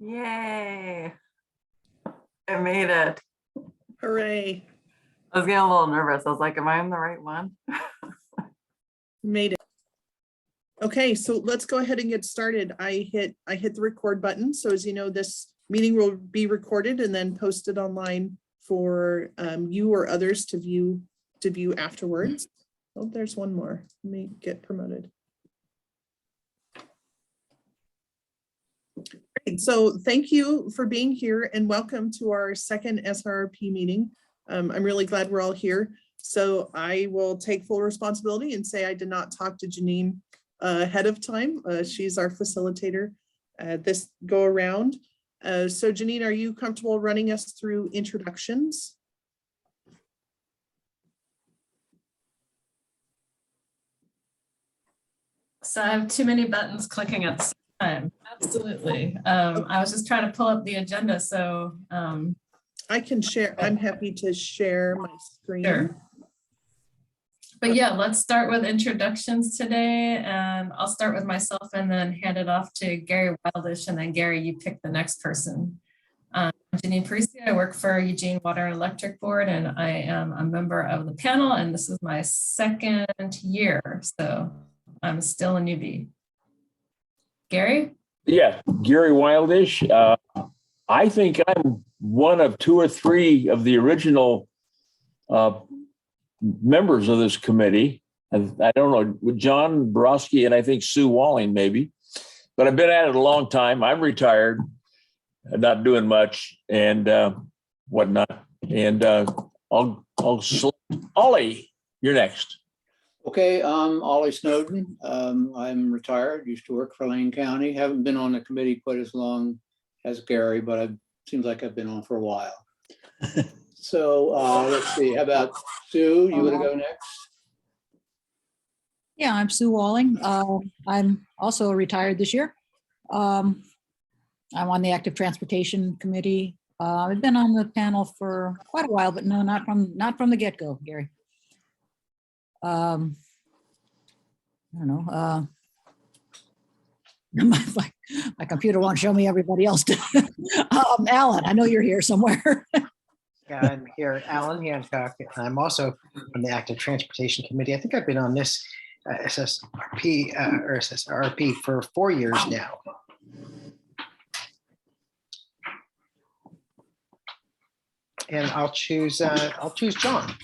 Yay. I made it. Hooray. I was getting a little nervous. I was like, am I in the right one? Made it. Okay, so let's go ahead and get started. I hit the record button. So as you know, this meeting will be recorded and then posted online for you or others to view afterwards. Oh, there's one more. Let me get promoted. Great. So thank you for being here and welcome to our second SRP meeting. I'm really glad we're all here. So I will take full responsibility and say I did not talk to Janine ahead of time. She's our facilitator this go around. So Janine, are you comfortable running us through introductions? So I have too many buttons clicking at the same time. Absolutely. I was just trying to pull up the agenda. So I can share. I'm happy to share my screen. sure. But yeah, let's start with introductions today, and I'll start with myself and then hand it off to Gary Wildish, and then Gary, you pick the next person. I'm Janine Parisi. I work for Eugene Water and Electric Board, and I am a member of the panel, and this is my second year, so I'm still a newbie. Gary? Yeah, Gary Wildish. I think I'm one of two or three of the original members of this committee. I don't know, with John Borowski and I think Sue Walling maybe, but I've been at it a long time. I'm retired, not doing much and whatnot. And I'll select Ollie, you're next. Okay, I'm Ollie Snowden. I'm retired, used to work for Lane County. Haven't been on the committee quite as long as Gary, but it seems like I've been on for a while. So let's see, how about Sue? You want to go next? Yeah, I'm Sue Walling. I'm also retired this year. I'm on the Active Transportation Committee. I've been on the panel for quite a while, but no, not from the get-go, Gary. I don't know. My computer won't show me everybody else. Alan, I know you're here somewhere. Yeah, I'm here, Alan Hancock. I'm also on the Active Transportation Committee. I think I've been on this SSRP for 4 years now. And I'll choose John.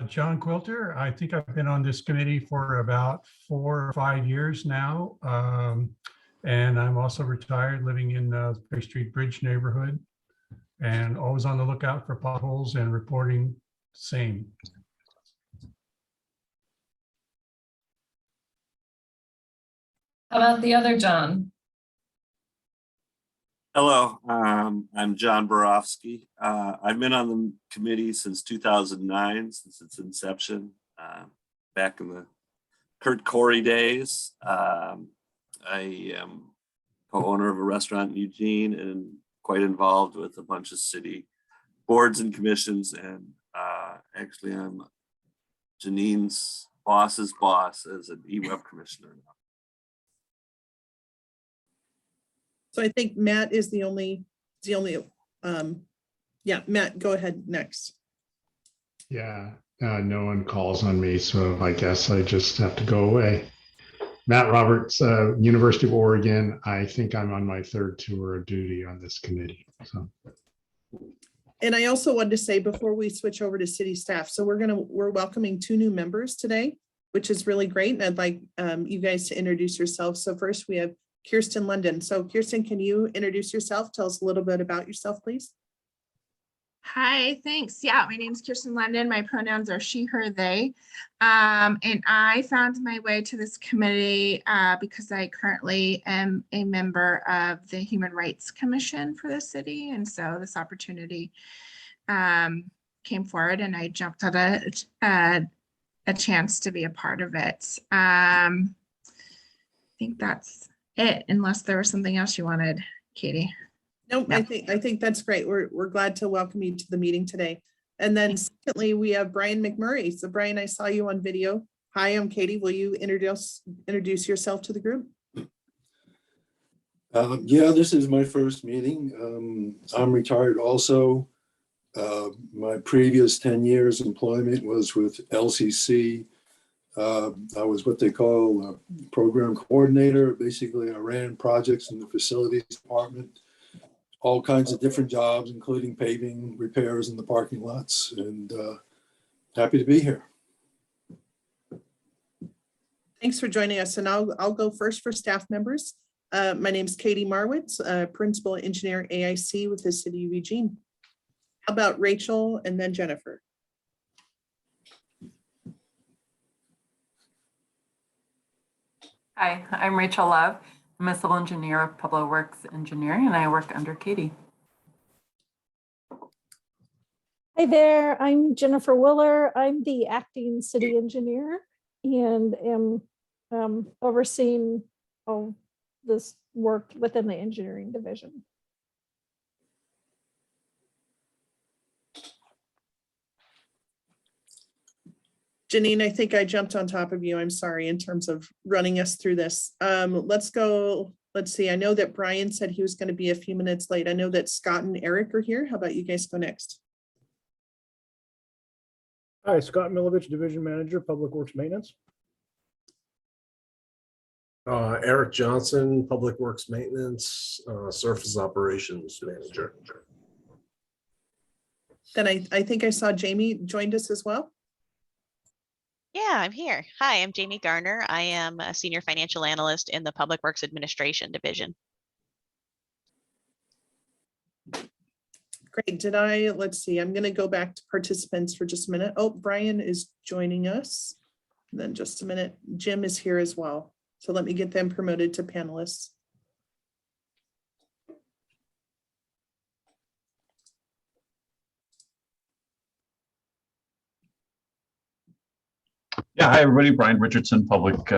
John Quilter. I think I've been on this committee for about 4 or 5 years now. And I'm also retired, living in the Bay Street Bridge neighborhood, and always on the lookout for potholes and reporting same. How about the other John? Hello, I'm John Borowski. I've been on the committee since 2009, since its inception, back in the Kurt Corey days. I am co-owner of a restaurant in Eugene and quite involved with a bunch of city boards and commissions. And actually I'm Janine's boss's boss as an EWEB commissioner now. So I think Matt is the only, yeah, Matt, go ahead next. Yeah, no one calls on me, so I guess I just have to go away. Matt Roberts, University of Oregon. I think I'm on my third tour of duty on this committee. So. And I also wanted to say before we switch over to city staff, so we're welcoming 2 new members today, which is really great. And I'd like you guys to introduce yourselves. So first we have Kirsten London. So Kirsten, can you introduce yourself? Tell us a little bit about yourself, please. Hi, thanks. Yeah, my name is Kirsten London. My pronouns are she, her, they. And I found my way to this committee because I currently am a member of the Human Rights Commission for the city. And so this opportunity came forward and I jumped at a chance to be a part of it. I think that's it, unless there was something else you wanted, Katie. No, I think that's great. We're glad to welcome you to the meeting today. And then secondly, we have Brian McMurray. So Brian, I saw you on video. Hi, I'm Katie. Will you introduce yourself to the group? Yeah, this is my first meeting. I'm retired also. My previous 10 years employment was with LCC. I was what they call a program coordinator. Basically, I ran projects in the facilities department, all kinds of different jobs, including paving, repairs in the parking lots, and happy to be here. Thanks for joining us. And I'll go first for staff members. My name's Katie Marwitz, Principal Engineer AIC with the City of Eugene. How about Rachel and then Jennifer? Hi, I'm Rachel Love. I'm a civil engineer of Public Works Engineering, and I work under Katie. Hi there, I'm Jennifer Willer. I'm the acting city engineer and am overseeing all this work within the engineering division. Janine, I think I jumped on top of you. I'm sorry in terms of running us through this. Let's go. Let's see. I know that Brian said he was going to be a few minutes late. I know that Scott and Eric are here. How about you guys go next? Hi, Scott Milovich, Division Manager, Public Works Maintenance. Eric Johnson, Public Works Maintenance, Surface Operations Manager. Then I think I saw Jamie joined us as well. Yeah, I'm here. Hi, I'm Jamie Garner. I am a Senior Financial Analyst in the Public Works Administration Division. Great. Let's see, I'm going to go back to participants for just a minute. Oh, Brian is joining us. And then just a minute, Jim is here as well. So let me get them promoted to panelists. Yeah, hi everybody. Brian Richardson, Public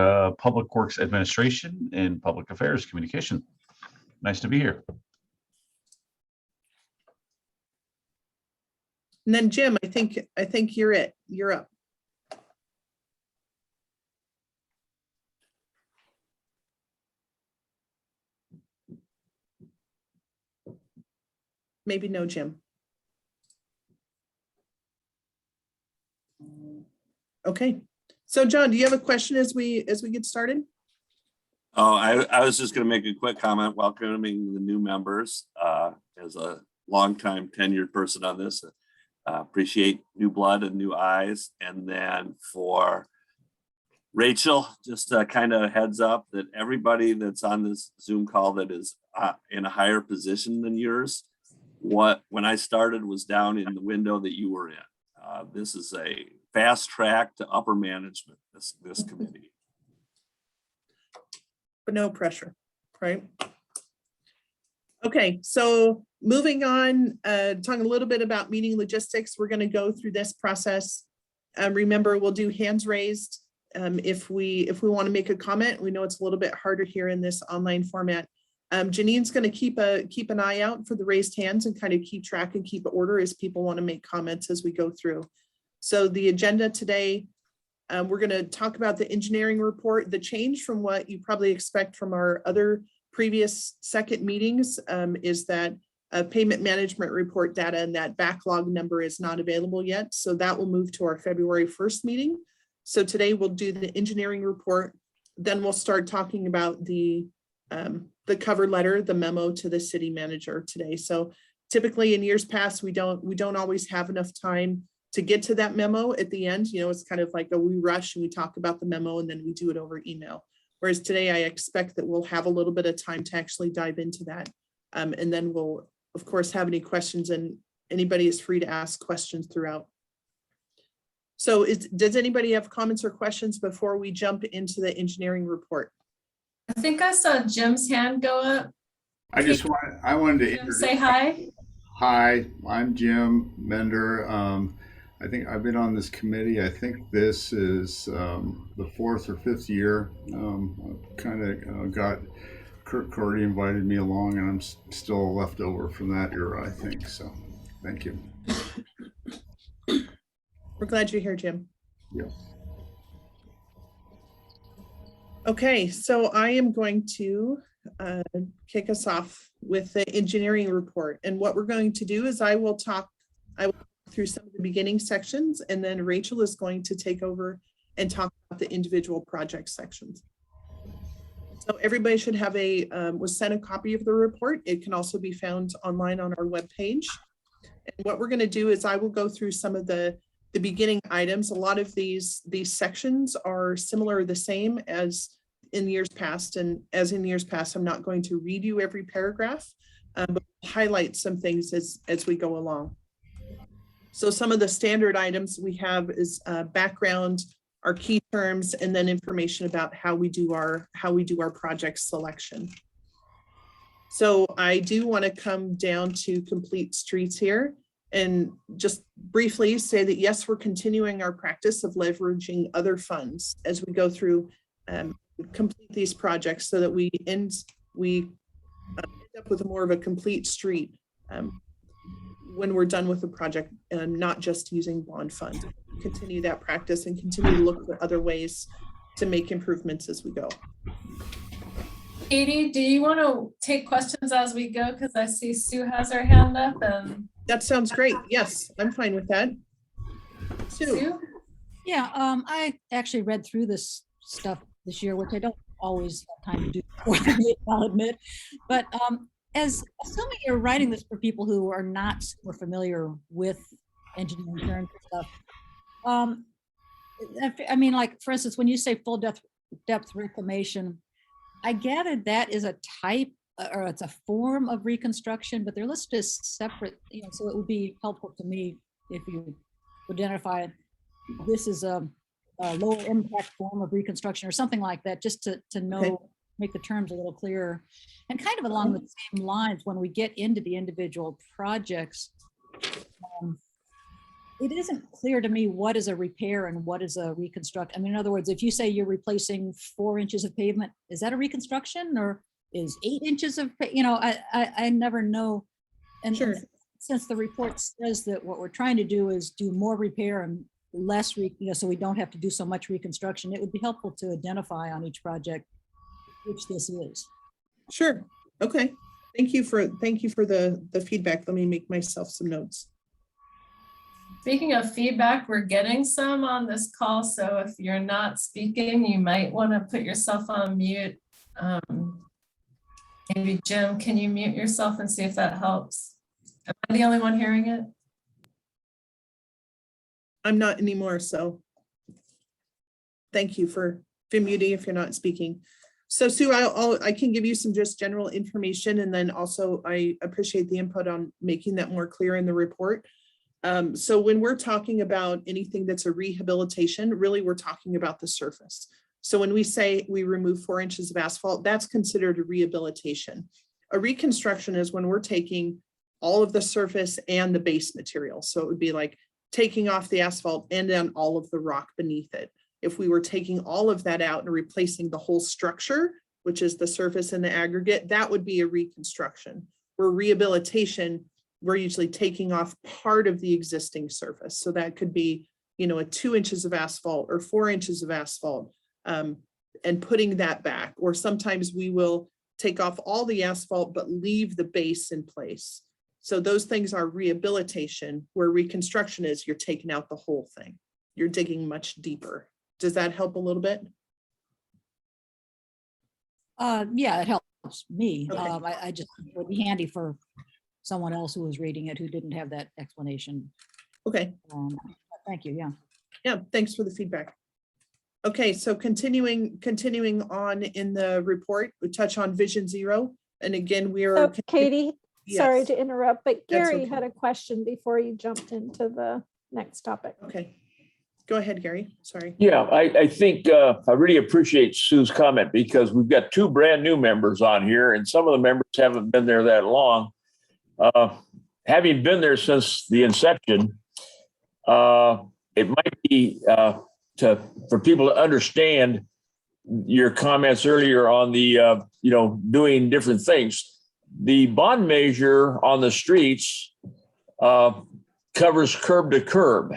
Works Administration and Public Affairs Communication. Nice to be here. And then Jim, I think you're it. You're up. Maybe no, Jim. Okay. So John, do you have a question as we get started? Oh, I was just going to make a quick comment welcoming the new members. As a longtime tenured person on this, appreciate new blood and new eyes. And then for Rachel, just kind of heads up that everybody that's on this Zoom call that is in a higher position than yours, when I started was down in the window that you were in. This is a fast track to upper management, this committee. But no pressure, right? Okay, so moving on, talking a little bit about meeting logistics. We're going to go through this process. Remember, we'll do hands raised if we want to make a comment. We know it's a little bit harder here in this online format. Janine's going to keep an eye out for the raised hands and kind of keep track and keep order as people want to make comments as we go through. So the agenda today, we're going to talk about the engineering report. The change from what you probably expect from our other previous second meetings is that payment management report data and that backlog number is not available yet. So that will move to our February 1st meeting. So today we'll do the engineering report. Then we'll start talking about the cover letter, the memo to the city manager today. So typically in years past, we don't always have enough time to get to that memo at the end. You know, it's kind of like we rush and we talk about the memo and then we do it over email. Whereas today I expect that we'll have a little bit of time to actually dive into that. And then we'll of course have any questions, and anybody is free to ask questions throughout. So does anybody have comments or questions before we jump into the engineering report? I think I saw Jim's hand go up. I wanted to Jim, say hi. Hi, I'm Jim Mender. I think I've been on this committee. I think this is the 4th or 5th year. Kind of got Kurt Cordy invited me along, and I'm still left over from that era, I think. So, thank you. We're glad you're here, Jim. Yeah. Okay, so I am going to kick us off with the engineering report. And what we're going to do is I will talk through some of the beginning sections, and then Rachel is going to take over and talk about the individual project sections. So everybody should have was sent a copy of the report. It can also be found online on our webpage. And what we're going to do is I will go through some of the beginning items. A lot of these sections are similar or the same as in years past. And as in years past, I'm not going to read you every paragraph, but highlight some things as we go along. So some of the standard items we have is background, our key terms, and then information about how we do our project selection. So I do want to come down to complete streets here and just briefly say that yes, we're continuing our practice of leveraging other funds as we go through complete these projects so that we end up with more of a complete street when we're done with the project, and not just using bond funds. Continue that practice and continue to look for other ways to make improvements as we go. Katie, do you want to take questions as we go? Because I see Sue has her hand up. And that sounds great. Yes, I'm fine with that. Sue? Yeah, I actually read through this stuff this year, which I don't always have time to do, I'll admit. But assuming you're writing this for people who are not super familiar with engineering terms and stuff, I mean, like, for instance, when you say full depth reclamation, I gathered that is a type or it's a form of reconstruction, but they're listed as separate, so it would be helpful to me if you identify this is a lower impact form of reconstruction or something like that, just to know, okay, make the terms a little clearer. And kind of along the same lines, when we get into the individual projects, it isn't clear to me what is a repair and what is a reconstruct. I mean, in other words, if you say you're replacing 4 inches of pavement, is that a reconstruction, or is 8 inches of, I never know. And sure, since the report says that what we're trying to do is do more repair and less, so we don't have to do so much reconstruction, it would be helpful to identify on each project which this is. Sure. Okay. Thank you for the feedback. Let me make myself some notes. Speaking of feedback, we're getting some on this call. So if you're not speaking, you might want to put yourself on mute. Maybe Jim, can you mute yourself and see if that helps? Am I the only one hearing it? I'm not anymore, so thank you for muting if you're not speaking. So Sue, I can give you some just general information, and then also I appreciate the input on making that more clear in the report. So when we're talking about anything that's a rehabilitation, really we're talking about the surface. So when we say we remove 4 inches of asphalt, that's considered a rehabilitation. A reconstruction is when we're taking all of the surface and the base material. So it would be like taking off the asphalt and then all of the rock beneath it. If we were taking all of that out and replacing the whole structure, which is the surface and the aggregate, that would be a reconstruction. Where rehabilitation, we're usually taking off part of the existing surface. So that could be, a 2 inches of asphalt or 4 inches of asphalt, and putting that back. Or sometimes we will take off all the asphalt, but leave the base in place. So those things are rehabilitation, where reconstruction is you're taking out the whole thing. You're digging much deeper. Does that help a little bit? Yeah, it helps me. Okay. I just, it would be handy for someone else who was reading it who didn't have that explanation. Okay. Thank you. Yeah. Yeah, thanks for the feedback. Okay, so continuing on in the report, we touch on Vision Zero. And again, we are. So Katie, yes, sorry to interrupt, but Gary okay, had a question before you jumped into the next topic. Okay, go ahead, Gary. Sorry. Yeah, I think I really appreciate Sue's comment, because we've got 2 brand new members on here, and some of the members haven't been there that long. Having been there since the inception, it might be for people to understand your comments earlier on the doing different things. The bond measure on the streets covers curb to curb.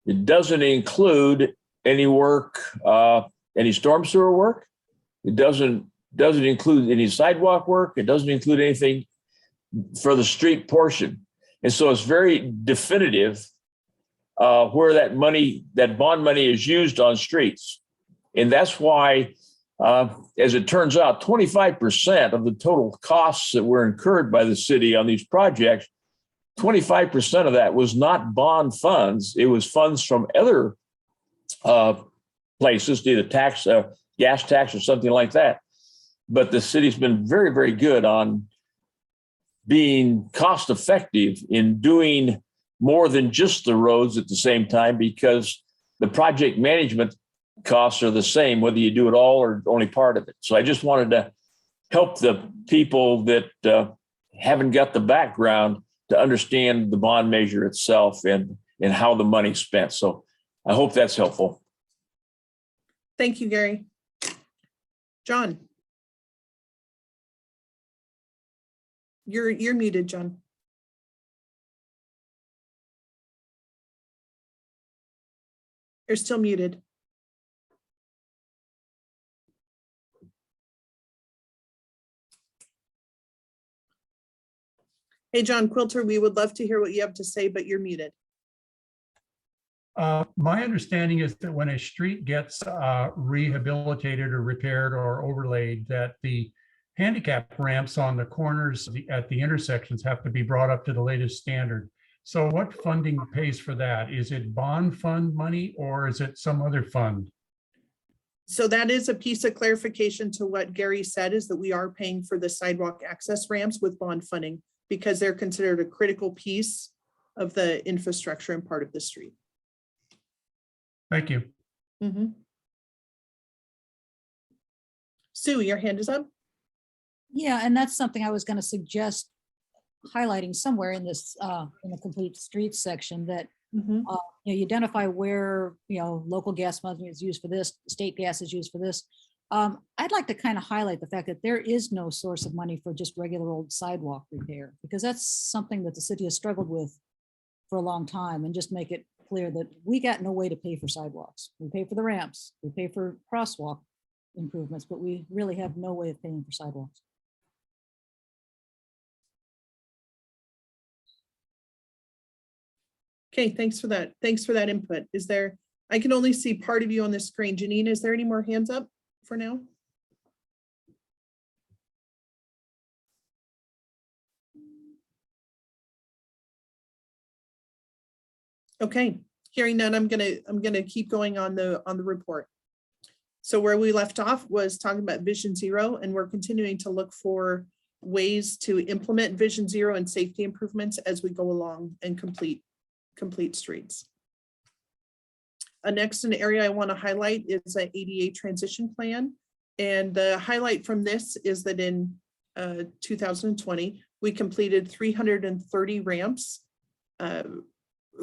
It doesn't include any work, any storm sewer work. It doesn't doesn't include any sidewalk work. It doesn't include anything for the street portion. And so it's very definitive where that money, that bond money is used on streets. And that's why, as it turns out, 25% of the total costs that were incurred by the city on these projects, 25% of that was not bond funds. It was funds from other places, either tax, gas tax or something like that. But the city's been very, very good on being cost effective in doing more than just the roads at the same time, because the project management costs are the same, whether you do it all or only part of it. So I just wanted to help the people that haven't got the background to understand the bond measure itself and how the money's spent. So I hope that's helpful. Thank you, Gary. John. You're muted, John. You're still muted. Hey, John Quilter, we would love to hear what you have to say, but you're muted. My understanding is that when a street gets rehabilitated or repaired or overlaid, that the handicap ramps on the corners at the intersections have to be brought up to the latest standard. So what funding pays for that? Is it bond fund money or is it some other fund? So that is a piece of clarification to what Gary said, is that we are paying for the sidewalk access ramps with bond funding because they're considered a critical piece of the infrastructure and part of the street. Thank you. Mm-hmm. Sue, your hand is up. Yeah, and that's something I was going to suggest highlighting somewhere in this in the complete streets section, that you identify where local gas money is used for this, state gas is used for this. I'd like to kind of highlight the fact that there is no source of money for just regular old sidewalk repair, because that's something that the city has struggled with for a long time, and just make it clear that we got no way to pay for sidewalks. We pay for the ramps, we pay for crosswalk improvements, but we really have no way of paying for sidewalks. Okay, thanks for that. Thanks for that input. Is there, I can only see part of you on the screen. Janine, is there any more hands up for now? Okay, hearing none, I'm gonna keep going on the report. So where we left off was talking about Vision Zero, and we're continuing to look for ways to implement Vision Zero and safety improvements as we go along and complete streets. Next, an area I want to highlight is an ADA transition plan. And the highlight from this is that in 2020, we completed 330 ramps.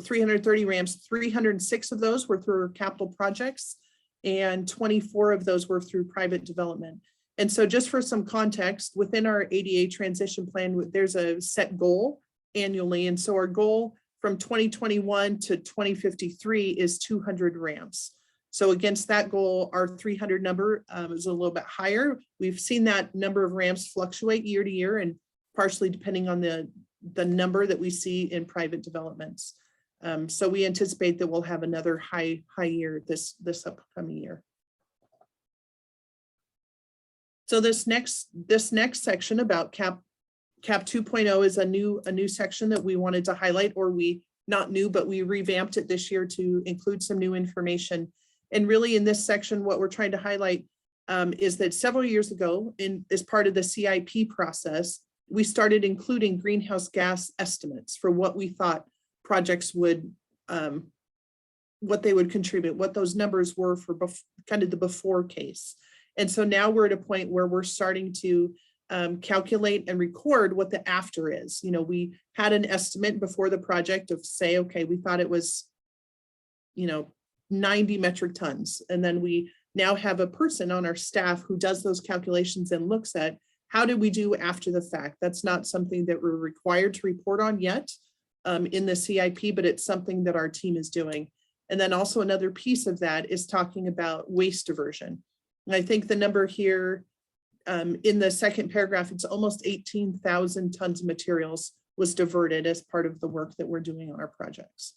306 of those were through capital projects, and 24 of those were through private development. And so just for some context, within our ADA transition plan, there's a set goal annually. And so our goal from 2021 to 2053 is 200 ramps. So against that goal, our 300 number is a little bit higher. We've seen that number of ramps fluctuate year to year, and partially depending on the number that we see in private developments. So we anticipate that we'll have another high year this upcoming year. So this next section about CAP 2.0 is a new section that we wanted to highlight, or not new, but we revamped it this year to include some new information. And really in this section, what we're trying to highlight is that several years ago, as part of the CIP process, we started including greenhouse gas estimates for what we thought projects would, what they would contribute, what those numbers were for kind of the before case. And so now we're at a point where we're starting to calculate and record what the after is. We had an estimate before the project of, say, okay, we thought it was 90 metric tons. And then we now have a person on our staff who does those calculations and looks at how did we do after the fact. That's not something that we're required to report on yet in the CIP, but it's something that our team is doing. And then also another piece of that is talking about waste diversion. And I think the number here in the second paragraph, it's almost 18,000 tons of materials was diverted as part of the work that we're doing on our projects.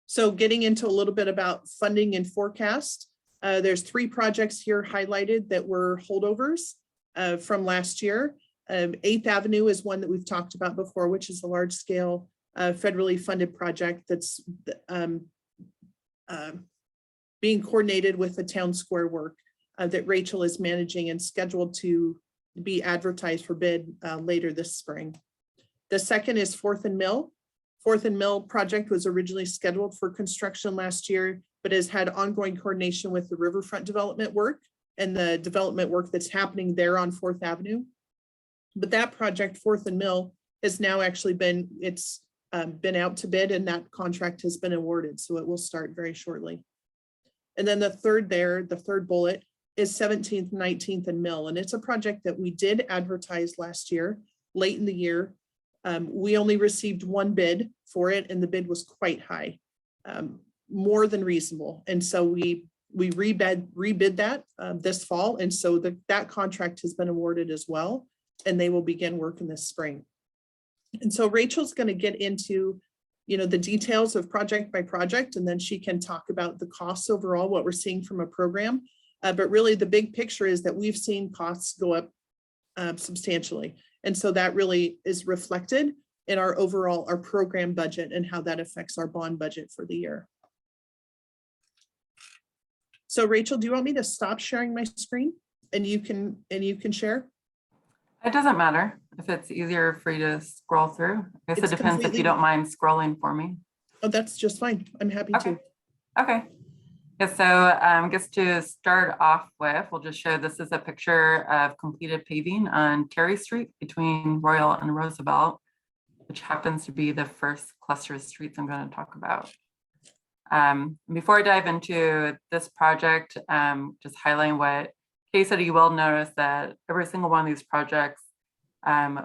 So getting into a little bit about funding and forecast, there's 3 projects here highlighted that were holdovers from last year. 8th Avenue is one that we've talked about before, which is a large scale federally funded project that's being coordinated with the town square work that Rachel is managing and scheduled to be advertised for bid later this spring. The second is 4th and Mill. 4th and Mill project was originally scheduled for construction last year, but has had ongoing coordination with the riverfront development work and the development work that's happening there on 4th Avenue. But that project, 4th and Mill, has now actually been, it's been out to bid and that contract has been awarded. So it will start very shortly. And then the third there, the third bullet is 17th, 19th and Mill. And it's a project that we did advertise last year, late in the year. We only received 1 bid for it and the bid was quite high, more than reasonable. And so we rebid that this fall. And so that contract has been awarded as well. And they will begin work in this spring. And so Rachel's going to get into, the details of project by project, and then she can talk about the costs overall, what we're seeing from a program. But really the big picture is that we've seen costs go up substantially. And so that really is reflected in our overall, our program budget and how that affects our bond budget for the year. So Rachel, do you want me to stop sharing my screen and you can share? It doesn't matter if it's easier for you to scroll through. I guess it depends if you don't mind scrolling for me. Oh, that's just fine. I'm happy to. Okay. Yeah, so I guess to start off with, we'll just show this is a picture of completed paving on Terry Street between Royal and Roosevelt, which happens to be the first cluster of streets I'm going to talk about. Before I dive into this project, just highlighting what Kay said, you will notice that every single one of these projects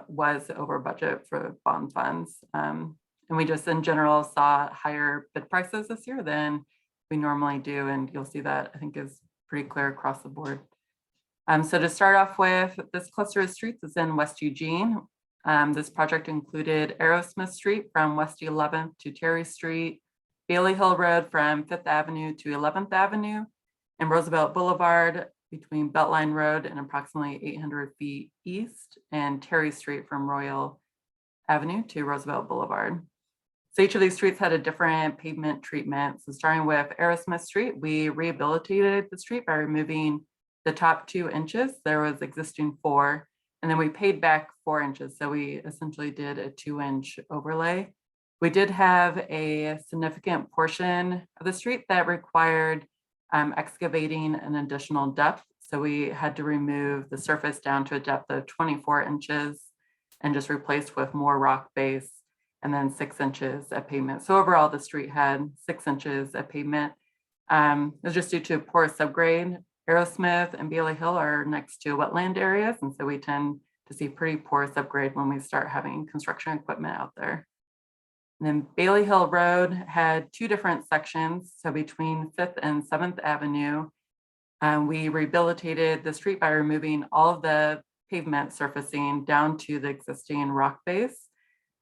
was over budget for bond funds. And we just in general saw higher bid prices this year than we normally do. And you'll see that I think is pretty clear across the board. So to start off with, this cluster of streets is in West Eugene. This project included Aerosmith Street from West 11th to Terry Street, Bailey Hill Road from 5th Avenue to 11th Avenue, and Roosevelt Boulevard between Beltline Road and approximately 800 feet east, and Terry Street from Royal Avenue to Roosevelt Boulevard. So each of these streets had a different pavement treatment. So starting with Aerosmith Street, we rehabilitated the street by removing the top 2 inches. There was existing 4, and then we paid back 4 inches. So we essentially did a 2-inch overlay. We did have a significant portion of the street that required excavating an additional depth. So we had to remove the surface down to a depth of 24 inches and just replaced with more rock base and then 6 inches of pavement. So overall, the street had 6 inches of pavement. It was just due to poor subgrade. Aerosmith and Bailey Hill are next to wetland areas. And so we tend to see pretty poor subgrade when we start having construction equipment out there. And then Bailey Hill Road had 2 different sections. So between 5th and 7th Avenue, we rehabilitated the street by removing all of the pavement surfacing down to the existing rock base.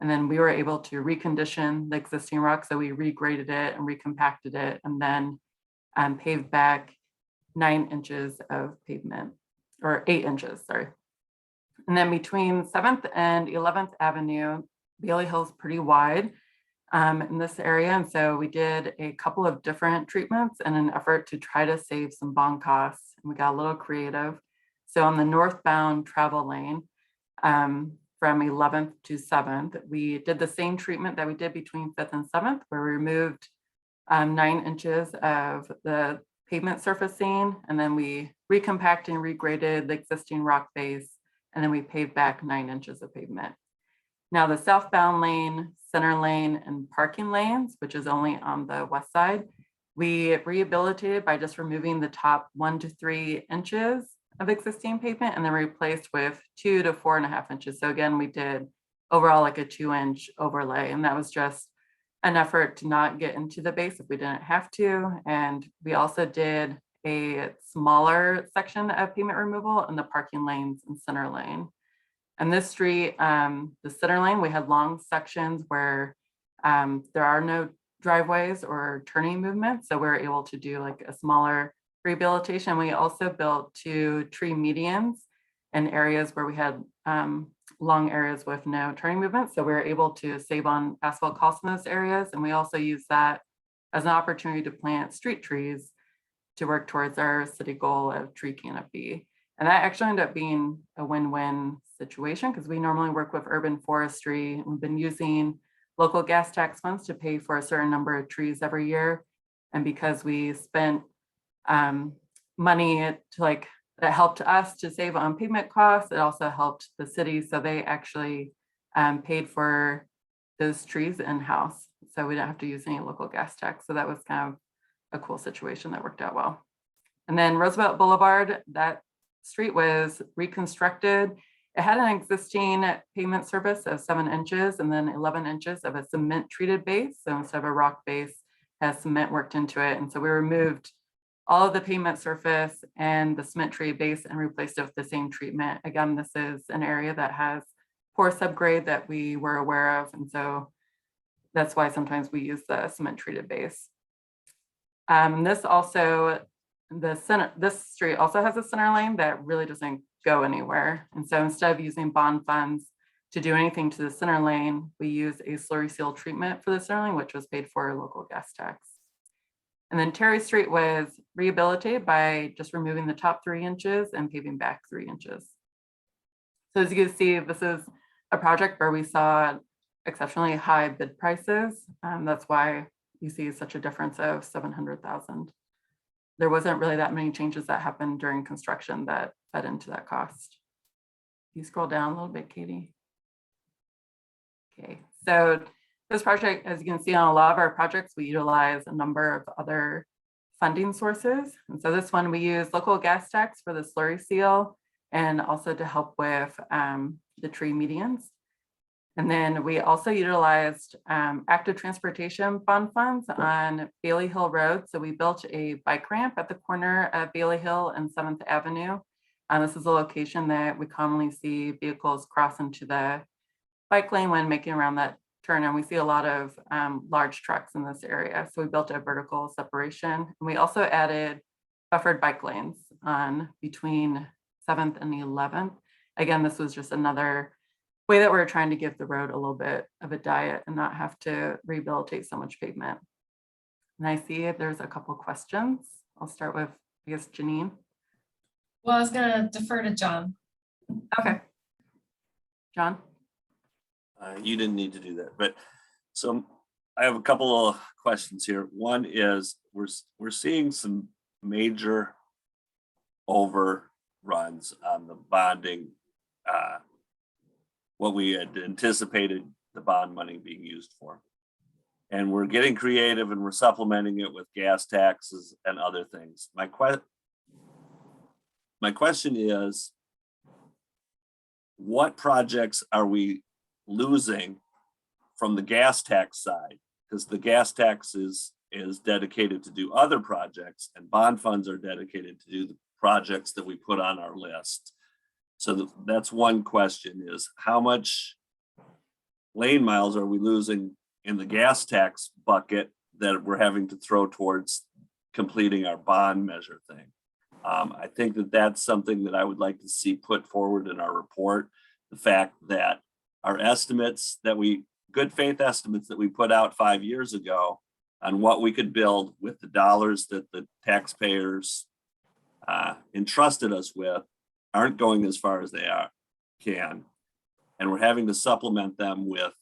And then we were able to recondition the existing rock. So we regraded it and recompacted it and then paved back 9 inches of pavement, or 8 inches, sorry. And then between 7th and 11th Avenue, Bailey Hill is pretty wide in this area. And so we did a couple of different treatments in an effort to try to save some bond costs. And we got a little creative. So on the northbound travel lane, from 11th to 7th, we did the same treatment that we did between 5th and 7th, where we removed 9 inches of the pavement surfacing, and then we recompacted and regraded the existing rock base, and then we paved back 9 inches of pavement. Now the southbound lane, center lane, and parking lanes, which is only on the west side, we rehabilitated by just removing the top 1 to 3 inches of existing pavement and then replaced with 2 to 4.5 inches. So again, we did overall like a 2-inch overlay, and that was just an effort to not get into the base if we didn't have to. And we also did a smaller section of pavement removal in the parking lanes and center lane. And this street, the center lane, we had long sections where there are no driveways or turning movements. So we're able to do like a smaller rehabilitation. We also built 2 tree medians in areas where we had long areas with no turning movement. So we were able to save on asphalt costs in those areas. And we also use that as an opportunity to plant street trees to work towards our city goal of tree canopy. And that actually ended up being a win-win situation because we normally work with urban forestry. We've been using local gas tax funds to pay for a certain number of trees every year. And because we spent money to like, that helped us to save on pavement costs, it also helped the city. So they actually paid for those trees in-house. So we didn't have to use any local gas tax. So that was kind of a cool situation that worked out well. And then Roosevelt Boulevard, that street was reconstructed. It had an existing pavement surface of 7 inches and then 11 inches of a cement treated base. So instead of a rock base, has cement worked into it. And so we removed all of the pavement surface and the cement treated base and replaced it with the same treatment. Again, this is an area that has poor subgrade that we were aware of. And so that's why sometimes we use the cement treated base. This street also has a center lane that really doesn't go anywhere. And so instead of using bond funds to do anything to the center lane, we use a slurry seal treatment for the center lane, which was paid for local gas tax. And then Terry Street was rehabilitated by just removing the top 3 inches and paving back 3 inches. So as you can see, this is a project where we saw exceptionally high bid prices. That's why you see such a difference of $700,000. There wasn't really that many changes that happened during construction that fed into that cost. You scroll down a little bit, Katie. Okay, so this project, as you can see on a lot of our projects, we utilize a number of other funding sources. And so this one, we use local gas tax for the slurry seal and also to help with the tree medians. And then we also utilized active transportation bond funds on Bailey Hill Road. So we built a bike ramp at the corner of Bailey Hill and 7th Avenue. This is a location that we commonly see vehicles cross into the bike lane when making around that turn. And we see a lot of large trucks in this area. So we built a vertical separation. And we also added buffered bike lanes on between 7th and 11th. Again, this was just another way that we're trying to give the road a little bit of a diet and not have to rehabilitate so much pavement. And I see there's a couple questions. I'll start with, I guess, Janine. Well, I was gonna defer to John. Okay. John? You didn't need to do that, but so I have a couple of questions here. One is we're seeing some major overruns on the bonding, what we had anticipated the bond money being used for. And we're getting creative and we're supplementing it with gas taxes and other things. My question is, what projects are we losing from the gas tax side? Because the gas tax is dedicated to do other projects and bond funds are dedicated to do the projects that we put on our list. So that's one question, is how much lane miles are we losing in the gas tax bucket that we're having to throw towards completing our bond measure thing? I think that that's something that I would like to see put forward in our report. The fact that our estimates that good faith estimates that we put out 5 years ago on what we could build with the dollars that the taxpayers entrusted us with aren't going as far as they can. And we're having to supplement them with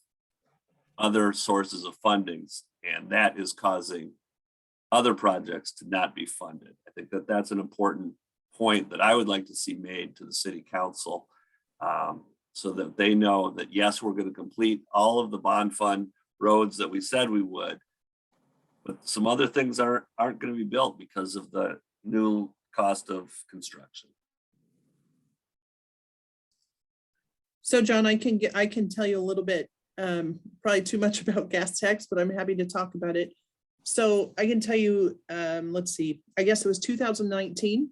other sources of fundings. And that is causing other projects to not be funded. I think that that's an important point that I would like to see made to the city council, so that they know that, yes, we're going to complete all of the bond fund roads that we said we would, but some other things aren't going to be built because of the new cost of construction. So John, I can tell you a little bit probably too much about gas tax, but I'm happy to talk about it. So I can tell you, let's see, I guess it was 2019.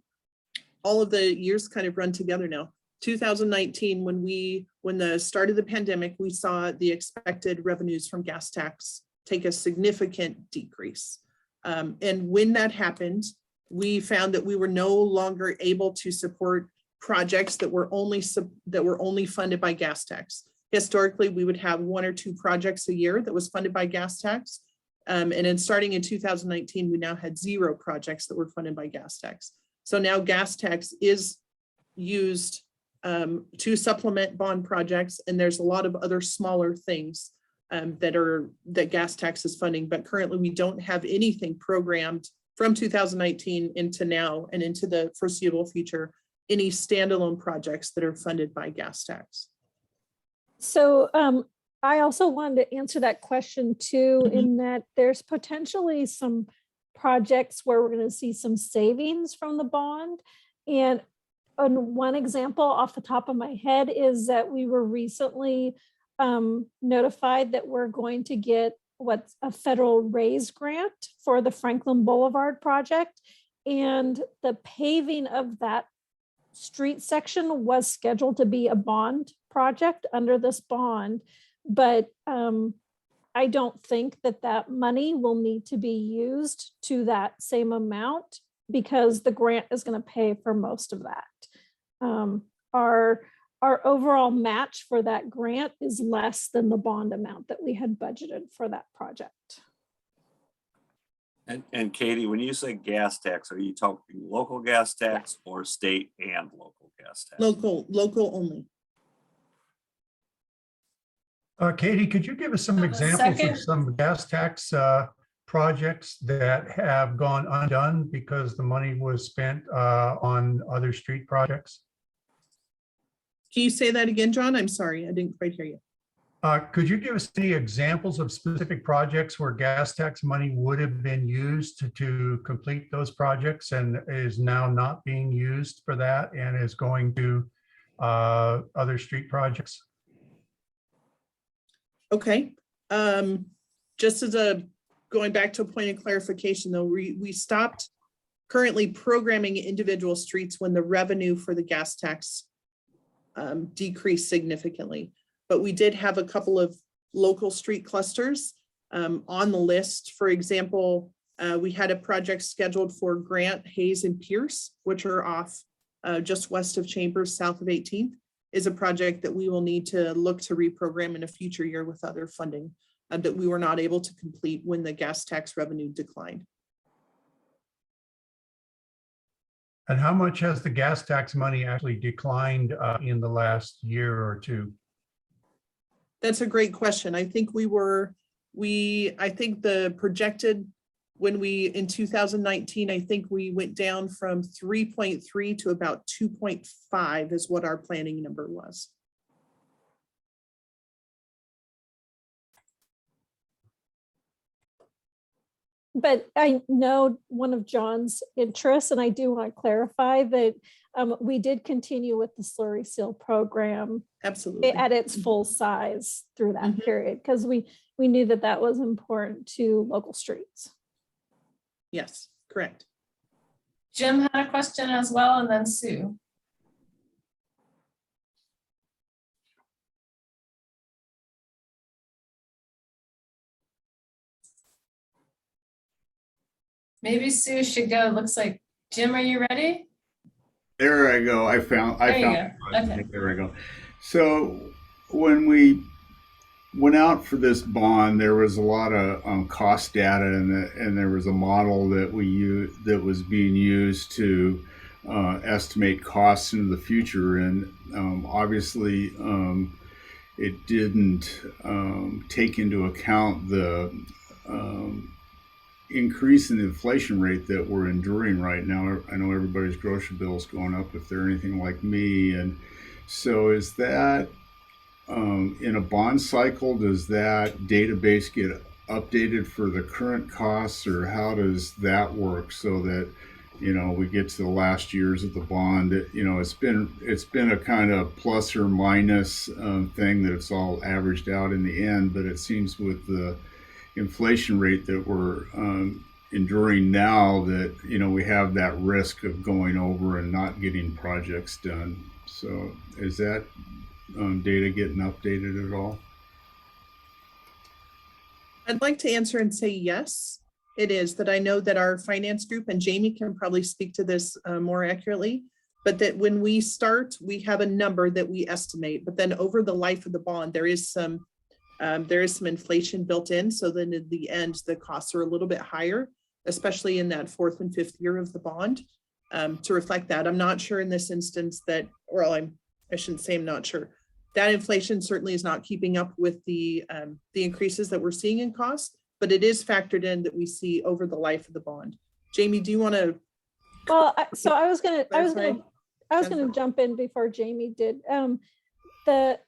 All of the years kind of run together now. 2019, when the start of the pandemic, we saw the expected revenues from gas tax take a significant decrease. And when that happened, we found that we were no longer able to support projects that were only funded by gas tax. Historically, we would have 1 or 2 projects a year that was funded by gas tax. And then starting in 2019, we now had 0 projects that were funded by gas tax. So now gas tax is used to supplement bond projects, and there's a lot of other smaller things that gas tax is funding. But currently, we don't have anything programmed from 2019 into now and into the foreseeable future, any standalone projects that are funded by gas tax. So I also wanted to answer that question too, in that there's potentially some projects where we're going to see some savings from the bond. And one example off the top of my head is that we were recently notified that we're going to get what's a federal raise grant for the Franklin Boulevard project. And the paving of that street section was scheduled to be a bond project under this bond. But I don't think that money will need to be used to that same amount because the grant is going to pay for most of that. Our overall match for that grant is less than the bond amount that we had budgeted for that project. And Katie, when you say gas tax, are you talking local gas tax or state and local gas tax? Local only. Katie, could you give us some examples of some gas tax projects that have gone undone because the money was spent on other street projects? Can you say that again, John? I'm sorry, I didn't quite hear you. Could you give us any examples of specific projects where gas tax money would have been used to complete those projects and is now not being used for that and is going to other street projects? Okay, just as going back to a point of clarification though, we stopped currently programming individual streets when the revenue for the gas tax decreased significantly. But we did have a couple of local street clusters on the list. For example, we had a project scheduled for Grant, Hayes, and Pierce, which are off just west of Chambers, south of 18th, is a project that we will need to look to reprogram in a future year with other funding that we were not able to complete when the gas tax revenue declined. And how much has the gas tax money actually declined in the last year or two? That's a great question. I think I think the projected in 2019, I think we went down from 3.3 to about 2.5 is what our planning number was. But I know one of John's interests, and I do want to clarify that we did continue with the Slurry Seal program absolutely at its full size through that period, because we knew that was important to local streets. Yes, correct. Jim had a question as well, and then Sue. Maybe Sue should go. Looks like Jim, are you ready? There I go. I found Okay. There I go. So when we went out for this bond, there was a lot of cost data, and there was a model that we used that was being used to estimate costs into the future, and obviously it didn't take into account the increase in the inflation rate that we're enduring right now. I know everybody's grocery bill is going up if they're anything like me, and so is that in a bond cycle, does that database get updated for the current costs, or how does that work so that we get to the last years of the bond, it's been a kind of plus or minus thing that it's all averaged out in the end. But it seems with the inflation rate that we're enduring now that, we have that risk of going over and not getting projects done. So is that data getting updated at all? I'd like to answer and say yes, it is. That I know that our finance group, and Jamie can probably speak to this more accurately, but that when we start, we have a number that we estimate, but then over the life of the bond, there is some inflation built in. So then in the end, the costs are a little bit higher, especially in that fourth and fifth year of the bond, to reflect that. I'm not sure in this instance that, well, I shouldn't say I'm not sure. That inflation certainly is not keeping up with the increases that we're seeing in costs, but it is factored in that we see over the life of the bond. Jamie, do you want to? Well, I was gonna jump in before Jamie did. The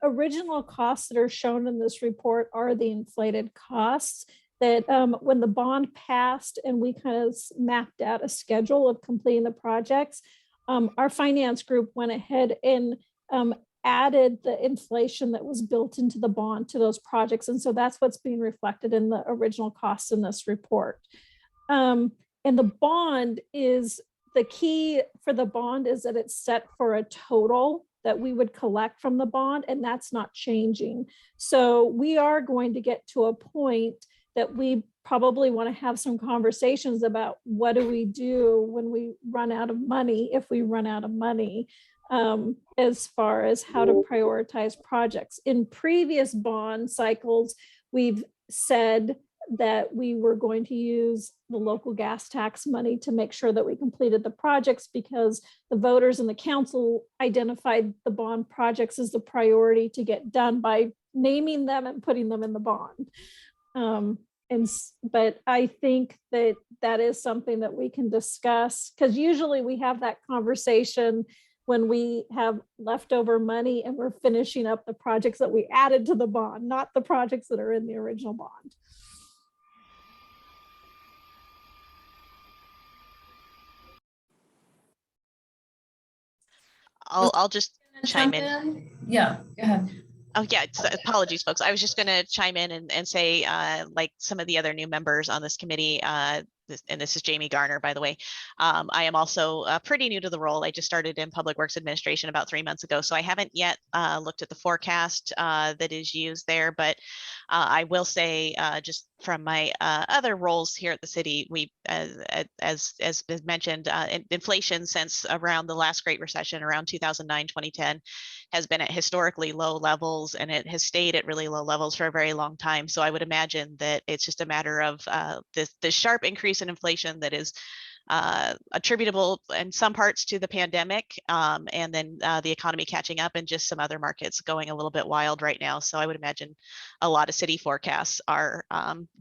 original costs that are shown in this report are the inflated costs that when the bond passed and we kind of mapped out a schedule of completing the projects, our finance group went ahead and added the inflation that was built into the bond to those projects. And so that's what's being reflected in the original costs in this report. And the bond is, the key for the bond is that it's set for a total that we would collect from the bond, and that's not changing. So we are going to get to a point that we probably want to have some conversations about what do we do when we run out of money, if we run out of money, as far as how to prioritize projects. In previous bond cycles, we've said that we were going to use the local gas tax money to make sure that we completed the projects because the voters and the council identified the bond projects as the priority to get done by naming them and putting them in the bond. But I think that that is something that we can discuss, because usually we have that conversation when we have leftover money and we're finishing up the projects that we added to the bond, not the projects that are in the original bond. I'll just chime in. Yeah, go ahead. Oh yeah, apologies, folks. I was just going to chime in and say, like some of the other new members on this committee, and this is Jamie Garner, by the way. I am also pretty new to the role. I just started in Public Works Administration about 3 months ago, so I haven't yet looked at the forecast that is used there. But I will say, just from my other roles here at the city, we, as mentioned, inflation since around the last Great Recession, around 2009, 2010, has been at historically low levels, and it has stayed at really low levels for a very long time. So I would imagine that it's just a matter of the sharp increase in inflation that is attributable in some parts to the pandemic, and then the economy catching up, and just some other markets going a little bit wild right now. So I would imagine a lot of city forecasts are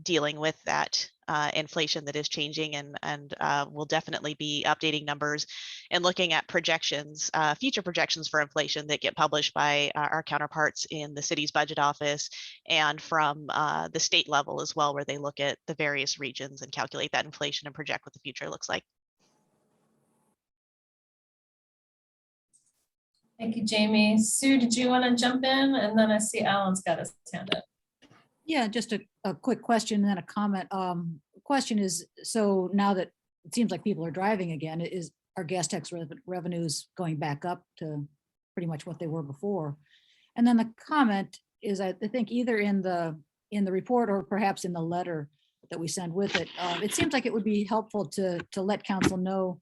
dealing with that inflation that is changing, and we'll definitely be updating numbers and looking at projections, future projections for inflation that get published by our counterparts in the city's budget office and from the state level as well, where they look at the various regions and calculate that inflation and project what the future looks like. Thank you, Jamie. Sue, did you want to jump in? And then I see Alan's got his hand up. Yeah, just a quick question and then a comment. Question is, so now that it seems like people are driving again, is our gas tax revenues going back up to pretty much what they were before? And then the comment is, I think either in the report or perhaps in the letter that we send with it, it seems like it would be helpful to let council know,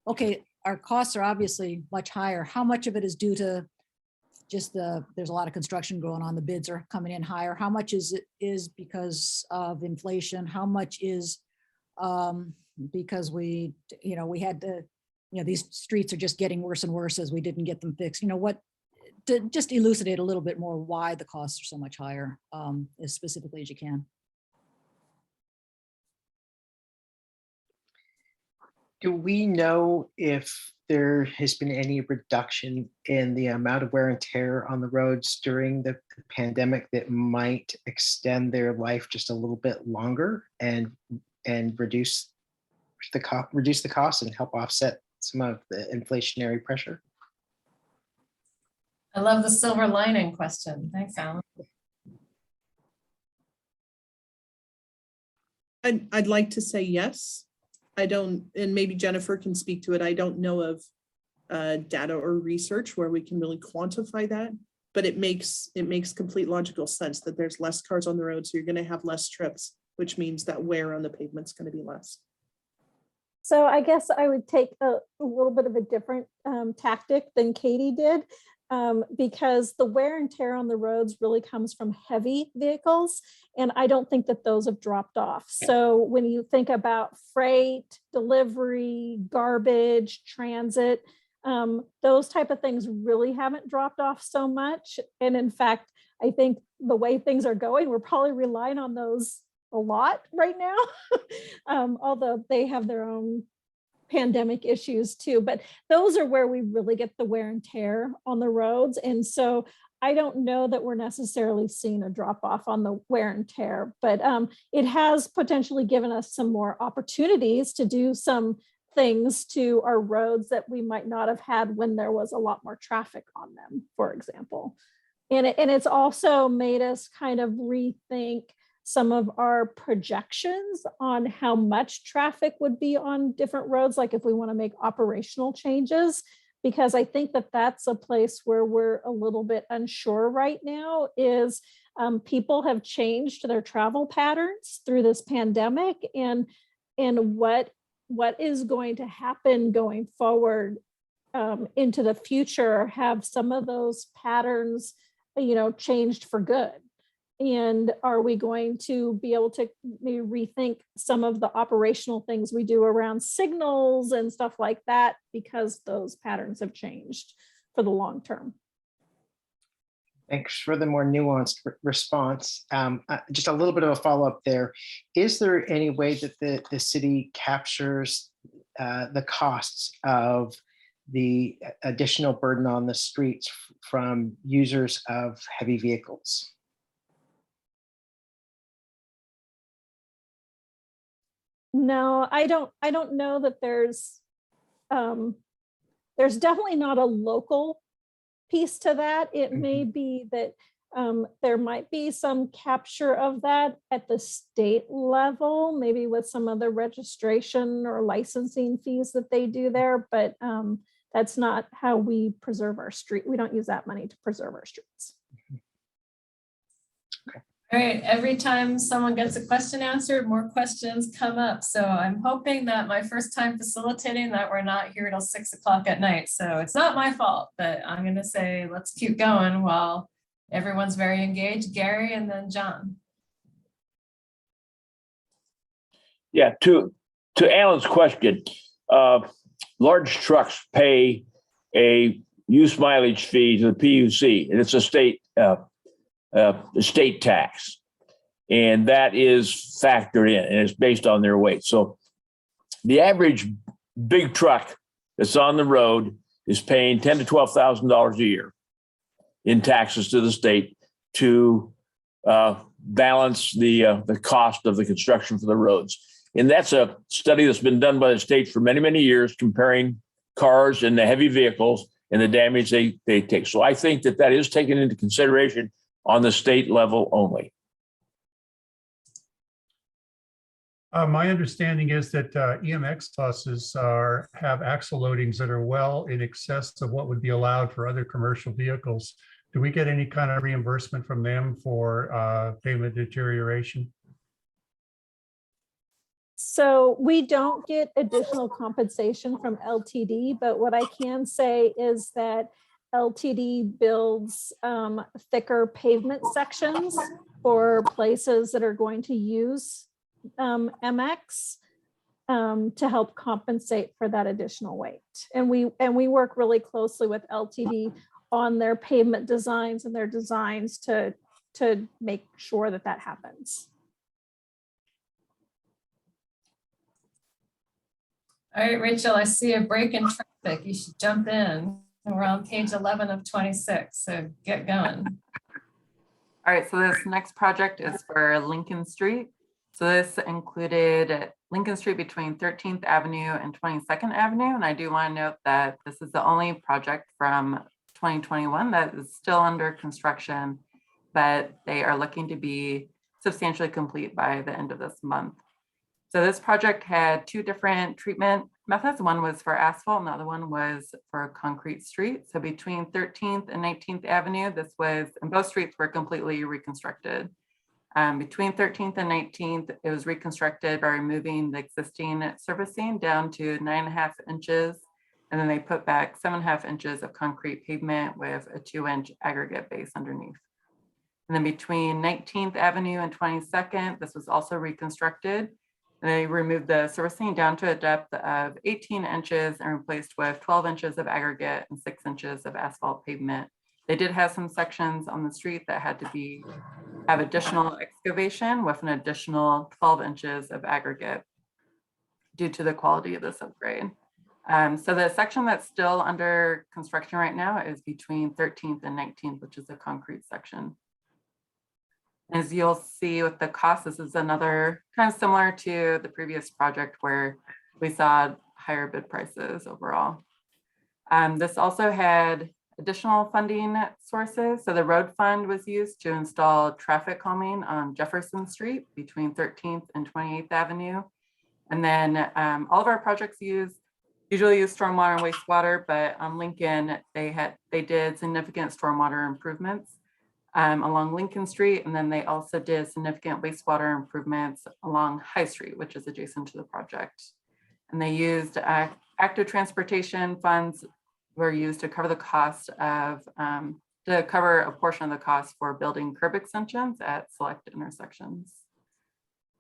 okay, our costs are obviously much higher. How much of it is due to just there's a lot of construction going on, the bids are coming in higher? How much is because of inflation? How much is because we had to, these streets are just getting worse and worse as we didn't get them fixed? What, to just elucidate a little bit more why the costs are so much higher, as specifically as you can. Do we know if there has been any reduction in the amount of wear and tear on the roads during the pandemic that might extend their life just a little bit longer and reduce reduce the cost and help offset some of the inflationary pressure. I love the silver lining question. Thanks, Alan. I'd like to say yes. I don't, and maybe Jennifer can speak to it. I don't know of data or research where we can really quantify that, but it makes complete logical sense that there's less cars on the road, so you're going to have less trips, which means that wear on the pavement's going to be less. So I guess I would take a little bit of a different tactic than Katie did, because the wear and tear on the roads really comes from heavy vehicles. And I don't think that those have dropped off. So when you think about freight, delivery, garbage, transit, those type of things really haven't dropped off so much. And in fact, I think the way things are going, we're probably relying on those a lot right now, although they have their own pandemic issues too. But those are where we really get the wear and tear on the roads. And so I don't know that we're necessarily seeing a drop off on the wear and tear, but it has potentially given us some more opportunities to do some things to our roads that we might not have had when there was a lot more traffic on them, for example. And it's also made us kind of rethink some of our projections on how much traffic would be on different roads, like if we want to make operational changes, because I think that that's a place where we're a little bit unsure right now is people have changed their travel patterns through this pandemic, and what is going to happen going forward into the future. Have some of those patterns, changed for good? And are we going to be able to maybe rethink some of the operational things we do around signals and stuff like that, because those patterns have changed for the long term? Thanks for the more nuanced response. Just a little bit of a follow-up there. Is there any way that the city captures the costs of the additional burden on the streets from users of heavy vehicles? No, I don't know that there's definitely not a local piece to that. It may be that there might be some capture of that at the state level, maybe with some of the registration or licensing fees that they do there, but that's not how we preserve our street. We don't use that money to preserve our streets. All right, every time someone gets a question answered, more questions come up. So I'm hoping that my first time facilitating that we're not here till 6 o'clock at night. So it's not my fault, but I'm gonna say, let's keep going while everyone's very engaged. Gary and then John. Yeah, to Alan's question, large trucks pay a use mileage fee to the PUC, and it's a state tax, and that is factored in, and it's based on their weight. So the average big truck that's on the road is paying $10,000 to $12,000 a year in taxes to the state to balance the cost of the construction for the roads. And that's a study that's been done by the state for many, many years, comparing cars and the heavy vehicles and the damage they take. So I think that is taken into consideration on the state level only. My understanding is that EMX buses have axle loadings that are well in excess of what would be allowed for other commercial vehicles. Do we get any kind of reimbursement from them for pavement deterioration? So we don't get additional compensation from LTD, but what I can say is that LTD builds thicker pavement sections for places that are going to use MX to help compensate for that additional weight. And we work really closely with LTD on their pavement designs and their designs to make sure that happens. All right, Rachel, I see a break in traffic. You should jump in. We're on page 11 of 26, so get going. All right, so this next project is for Lincoln Street. So this included Lincoln Street between 13th Avenue and 22nd Avenue. And I do want to note that this is the only project from 2021 that is still under construction, but they are looking to be substantially complete by the end of this month. So this project had two different treatment methods. One was for asphalt and the other one was for a concrete street. So between 13th and 19th Avenue, this was, and both streets were completely reconstructed. Between 13th and 19th, it was reconstructed by removing the existing surfacing down to 9.5 inches. And then they put back 7.5 inches of concrete pavement with a 2-inch aggregate base underneath. And then between 19th Avenue and 22nd, this was also reconstructed. And they removed the surfacing down to a depth of 18 inches and replaced with 12 inches of aggregate and 6 inches of asphalt pavement. They did have some sections on the street that had to have additional excavation with an additional 12 inches of aggregate due to the quality of this upgrade. So the section that's still under construction right now is between 13th and 19th, which is a concrete section. As you'll see with the cost, this is another kind of similar to the previous project where we saw higher bid prices overall. This also had additional funding sources. So the road fund was used to install traffic calming on Jefferson Street between 13th and 28th Avenue. And then all of our projects usually use stormwater and wastewater, but on Lincoln, they did significant stormwater improvements along Lincoln Street. And then they also did significant wastewater improvements along High Street, which is adjacent to the project. And they used active transportation funds were used to cover the cost of, to cover a portion of the cost for building curb extensions at select intersections.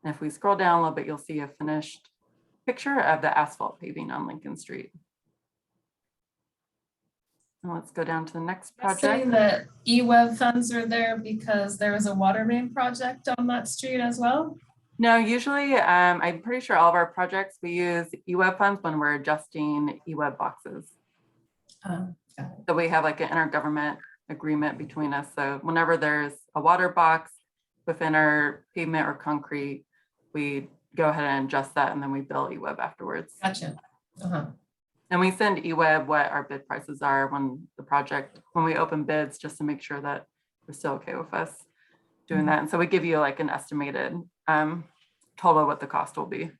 And if we scroll down a little bit, you'll see a finished picture of the asphalt paving on Lincoln Street. And let's go down to the next project. Saying that EWEB funds are there because there was a water main project on that street as well? No, usually I'm pretty sure all of our projects, we use EWEB funds when we're adjusting EWEB boxes. So we have like an intergovernment agreement between us. So whenever there's a water box within our pavement or concrete, we go ahead and adjust that and then we bill EWEB afterwards. Gotcha. And we send EWEB what our bid prices are when we open bids, just to make sure that they're still okay with us doing that. And so we give you like an estimated total what the cost will be.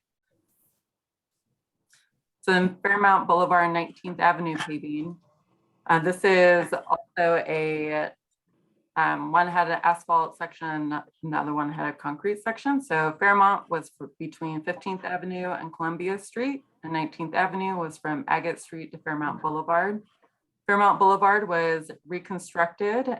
So in Fairmount Boulevard, 19th Avenue paving, this is also a, one had an asphalt section, another one had a concrete section. So Fairmount was between 15th Avenue and Columbia Street, and 19th Avenue was from Agate Street to Fairmount Boulevard. Fairmount Boulevard was reconstructed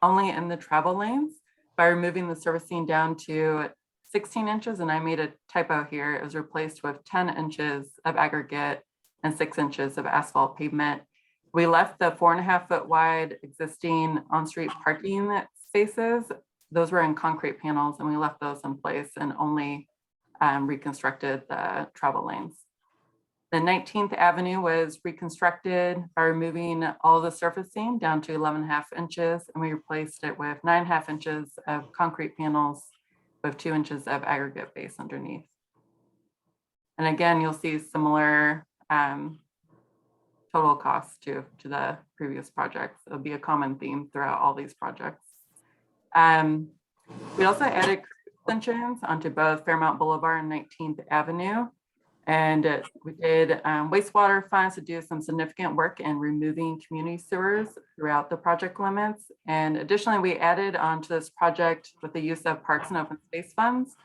only in the travel lanes by removing the surfacing down to 16 inches, and I made a typo here. It was replaced with 10 inches of aggregate and 6 inches of asphalt pavement. We left the 4.5 foot wide existing on-street parking spaces. Those were in concrete panels, and we left those in place and only reconstructed the travel lanes. The 19th Avenue was reconstructed by removing all the surfacing down to 11.5 inches, and we replaced it with 9.5 inches of concrete panels with 2 inches of aggregate base underneath. And again, you'll see similar total costs to the previous projects. It'll be a common theme throughout all these projects. We also added extensions onto both Fairmount Boulevard and 19th Avenue. And we did wastewater funds to do some significant work in removing community sewers throughout the project limits. And additionally, we added onto this project with the use of parks and open space funds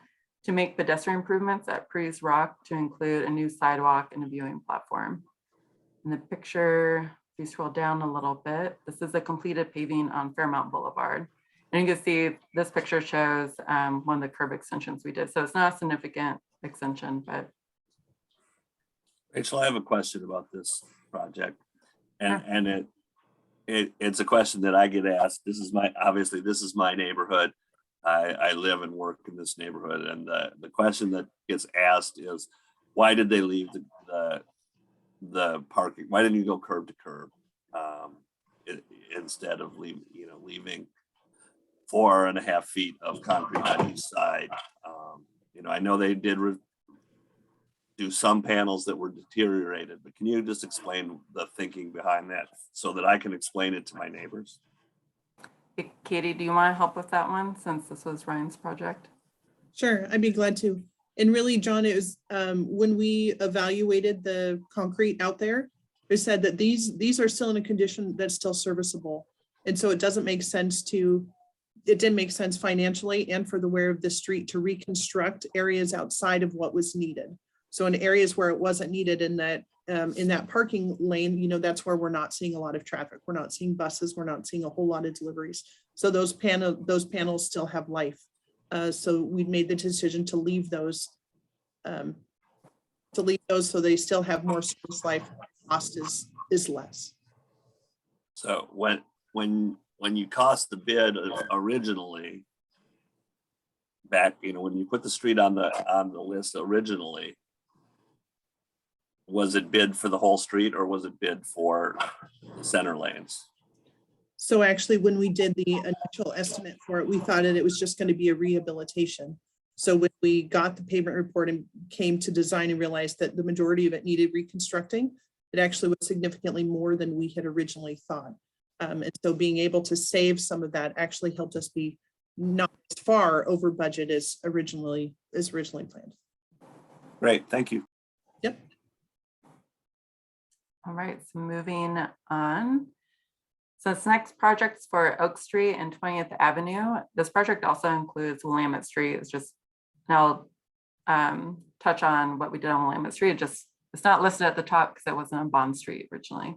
to make pedestrian improvements at Prees Rock, to include a new sidewalk and a viewing platform. In the picture, if you scroll down a little bit, this is a completed paving on Fairmount Boulevard. And you can see this picture shows one of the curb extensions we did. So it's not a significant extension, but. Rachel, I have a question about this project, and it's a question that I get asked. This is obviously this is my neighborhood. I live and work in this neighborhood, and the question that gets asked is, why did they leave the parking? Why didn't you go curb to curb instead of leaving 4.5 feet of concrete on each side? I know they did do some panels that were deteriorated, but can you just explain the thinking behind that so that I can explain it to my neighbors? Katie, do you want to help with that one since this was Ryan's project? Sure, I'd be glad to. And really, John, it was when we evaluated the concrete out there, they said that these are still in a condition that's still serviceable. And so it didn't make sense financially and for the wear of the street to reconstruct areas outside of what was needed. So in areas where it wasn't needed in that parking lane, that's where we're not seeing a lot of traffic. We're not seeing buses. We're not seeing a whole lot of deliveries. So those panels still have life. So we made the decision to leave those so they still have more service life. Cost is less. So when you cost the bid originally, back, when you put the street on the list originally, was it bid for the whole street or was it bid for the center lanes? So actually, when we did the initial estimate for it, we thought that it was just going to be a rehabilitation. So when we got the pavement report and came to design and realized that the majority of it needed reconstructing, it actually was significantly more than we had originally thought. And so being able to save some of that actually helped us be not as far over budget as originally planned. Great, thank you. Yep. All right, so moving on. So this next project is for Oak Street and 20th Avenue. This project also includes Willamette Street. It's just, I'll touch on what we did on Willamette Street. It's not listed at the top because it wasn't on Bond Street originally.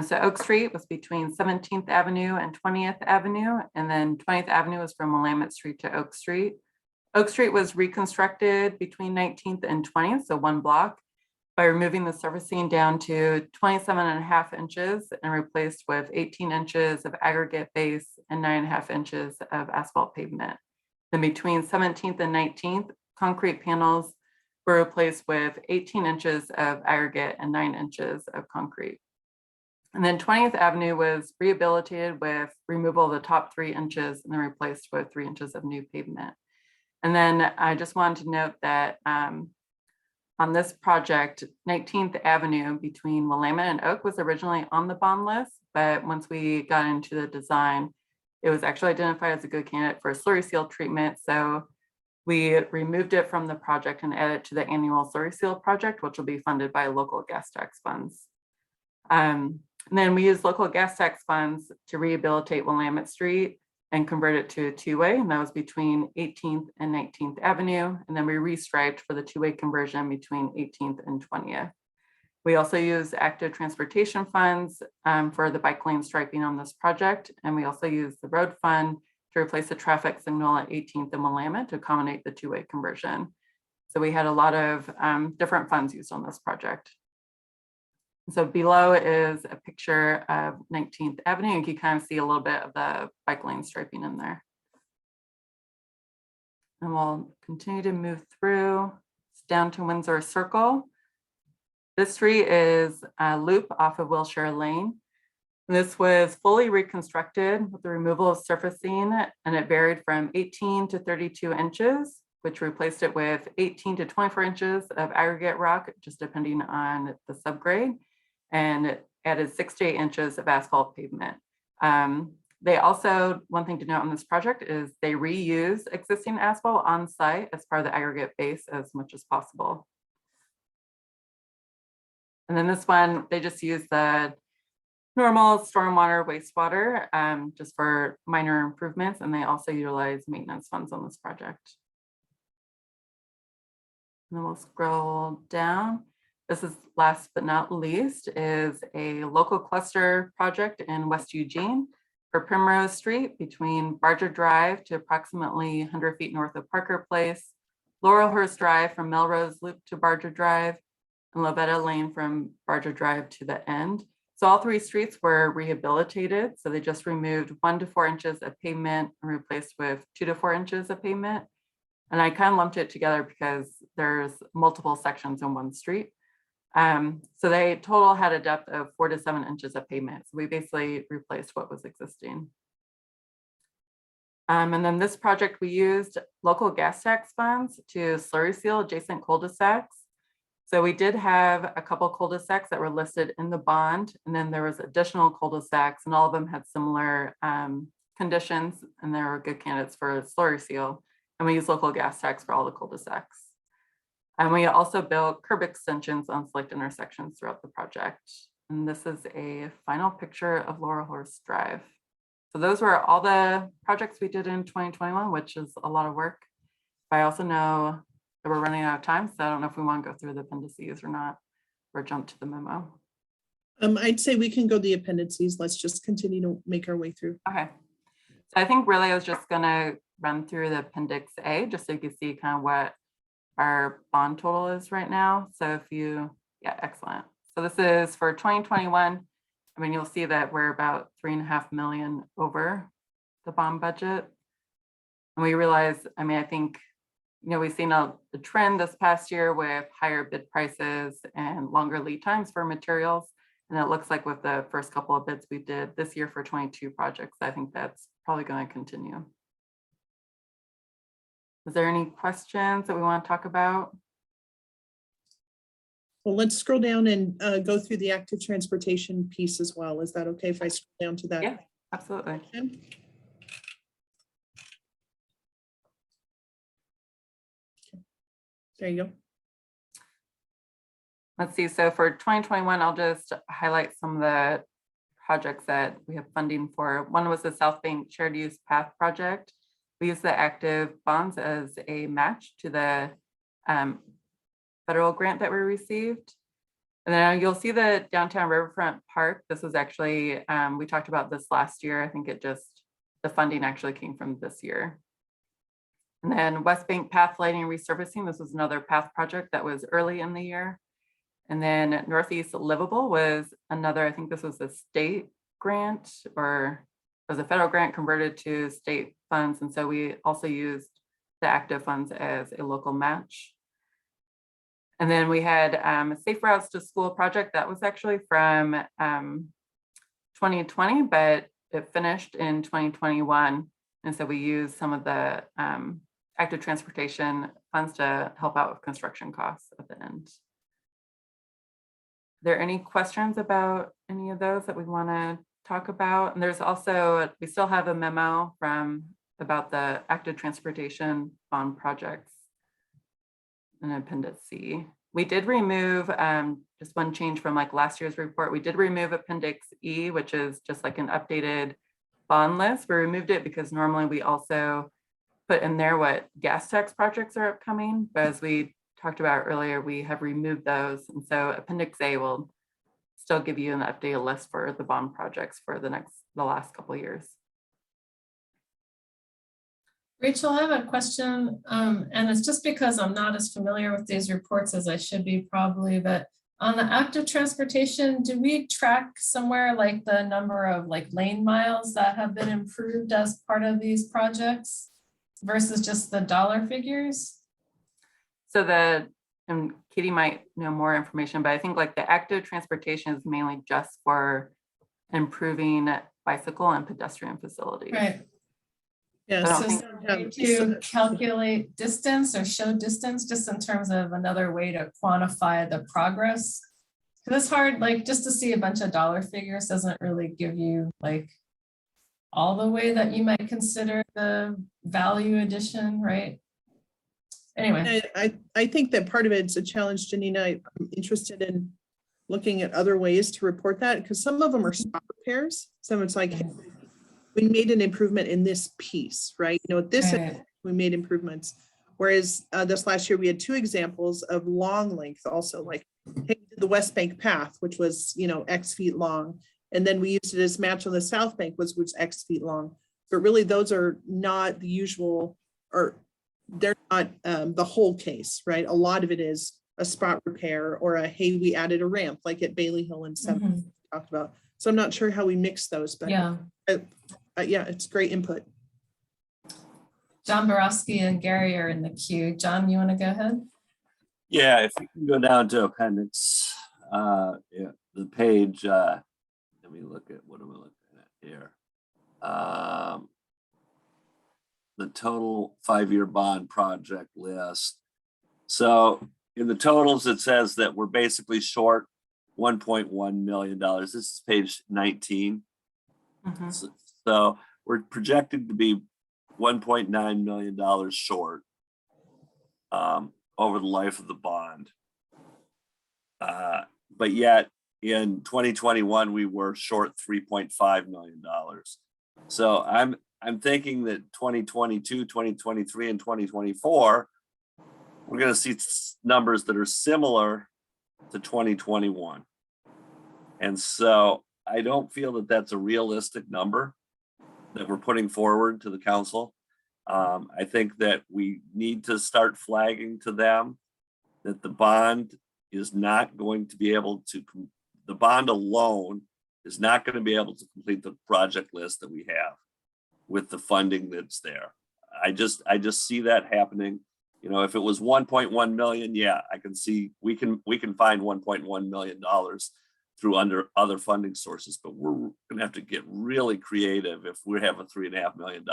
So Oak Street was between 17th Avenue and 20th Avenue, and then 20th Avenue was from Willamette Street to Oak Street. Oak Street was reconstructed between 19th and 20th, so one block, by removing the surfacing down to 27.5 inches and replaced with 18 inches of aggregate base and 9.5 inches of asphalt pavement. Then between 17th and 19th, concrete panels were replaced with 18 inches of aggregate and 9 inches of concrete. And then 20th Avenue was rehabilitated with removal of the top 3 inches and then replaced with 3 inches of new pavement. And then I just wanted to note that on this project, 19th Avenue between Willamette and Oak was originally on the bond list, but once we got into the design, it was actually identified as a good candidate for a slurry seal treatment. So we removed it from the project and added it to the annual slurry seal project, which will be funded by local gas tax funds. And then we used local gas tax funds to rehabilitate Willamette Street and convert it to a two-way, and that was between 18th and 19th Avenue. And then we restriped for the two-way conversion between 18th and 20th. We also use active transportation funds for the bike lane striping on this project. And we also use the road fund to replace the traffic signal at 18th and Willamette to accommodate the two-way conversion. So we had a lot of different funds used on this project. So below is a picture of 19th Avenue. You can kind of see a little bit of the bike lane striping in there. And we'll continue to move through down to Windsor Circle. This street is a loop off of Wilshire Lane. And this was fully reconstructed with the removal of surfacing, and it varied from 18 to 32 inches, which replaced it with 18 to 24 inches of aggregate rock, just depending on the subgrade, and added 6 to 8 inches of asphalt pavement. They also, one thing to note on this project is they reuse existing asphalt on site as part of the aggregate base as much as possible. And then this one, they just use the normal stormwater, wastewater, just for minor improvements, and they also utilize maintenance funds on this project. And then we'll scroll down. This is last but not least is a local cluster project in West Eugene for Primrose Street between Barger Drive to approximately 100 feet north of Parker Place, Laurelhurst Drive from Melrose Loop to Barger Drive, and Lobetta Lane from Barger Drive to the end. So all 3 streets were rehabilitated. So they just removed 1 to 4 inches of pavement and replaced with 2 to 4 inches of pavement. And I kind of lumped it together because there's multiple sections in one street. So they total had a depth of 4 to 7 inches of pavement. So we basically replaced what was existing. And then this project, we used local gas tax funds to slurry seal adjacent cul-de-sacs. So we did have a couple cul-de-sacs that were listed in the bond, and then there was additional cul-de-sacs, and all of them had similar conditions, and they were good candidates for slurry seal. And we used local gas tax for all the cul-de-sacs. And we also built curb extensions on select intersections throughout the project. And this is a final picture of Laurel Horse Drive. So those were all the projects we did in 2021, which is a lot of work. I also know that we're running out of time, so I don't know if we want to go through the appendices or not, or jump to the memo. I'd say we can go the appendices. Let's just continue to make our way through. Okay. So I think really I was just gonna run through the Appendix A, just so you can see kind of what our bond total is right now. So if you, yeah, excellent. So this is for 2021. I mean, you'll see that we're about 3.5 million over the bond budget. And we realize, I mean, I think, you know, we've seen a trend this past year with higher bid prices and longer lead times for materials. And it looks like with the first couple of bids we did this year for 22 projects, I think that's probably going to continue. Is there any questions that we want to talk about? Well, let's scroll down and go through the active transportation piece as well. Is that okay if I scroll down to that? Yeah, absolutely. Okay. There you go. Let's see, so for 2021, I'll just highlight some of the projects that we have funding for. One was the South Bank Shared Use Path Project. We use the active bonds as a match to the federal grant that we received. And then you'll see the downtown Riverfront Park. This was actually, we talked about this last year. I think the funding actually came from this year. And then West Bank Path Lighting and Resurfacing. This was another path project that was early in the year. And then Northeast Livable was another, I think this was a state grant or was a federal grant converted to state funds. And so we also used the active funds as a local match. And then we had a Safe Routes to School project that was actually from 2020, but it finished in 2021. And so we used some of the active transportation funds to help out with construction costs at the end. Are there any questions about any of those that we want to talk about? And there's also, we still have a memo about the active transportation bond projects in Appendix C. We did remove, just one change from like last year's report, we did remove Appendix E, which is just like an updated bond list. We removed it because normally we also put in there what gas tax projects are upcoming, but as we talked about earlier, we have removed those. And so Appendix A will still give you an updated list for the bond projects for the last couple of years. Rachel, I have a question, and it's just because I'm not as familiar with these reports as I should be probably, but on the active transportation, do we track somewhere like the number of like lane miles that have been improved as part of these projects versus just the dollar figures? So and Katie might know more information, but I think like the active transportation is mainly just for improving bicycle and pedestrian facilities. Right. Yeah, So is there a way to calculate distance or show distance just in terms of another way to quantify the progress? Because it's hard, like just to see a bunch of dollar figures doesn't really give you like all the way that you might consider the value addition, right? Anyway. I think that part of it's a challenge, Janina. I'm interested in looking at other ways to report that because some of them are spot repairs. So it's like, we made an improvement in this piece, right? You know, at this end, we made improvements. Whereas this last year we had 2 examples of long length also, like hey, the West Bank path, which was, you know, X feet long. And then we used it as match on the South Bank, which was X feet long. But really those are not the usual, or they're not the whole case, right? A lot of it is a spot repair or a, hey, we added a ramp like at Bailey Hill and 7th talked about. So I'm not sure how we mix those, but yeah, it's great input. John Borowski and Gary are in the queue. John, you want to go ahead? Yeah, if you can go down to appendix, the page, let me look at, what am I looking at here? the total 5-year bond project list. So in the totals, it says that we're basically short $1.1 million. This is page 19. So we're projected to be $1.9 million short over the life of the bond. But yet in 2021, we were short $3.5 million. So I'm thinking that 2022, 2023, and 2024, we're going to see numbers that are similar to 2021. And so I don't feel that that's a realistic number that we're putting forward to the council. I think that we need to start flagging to them that the bond is not going to be able to, the bond alone is not going to be able to complete the project list that we have with the funding that's there. I just see that happening. You know, if it was 1.1 million, yeah, I can see we can find $1.1 million through under other funding sources, but we're gonna have to get really creative if we have a $3.5 million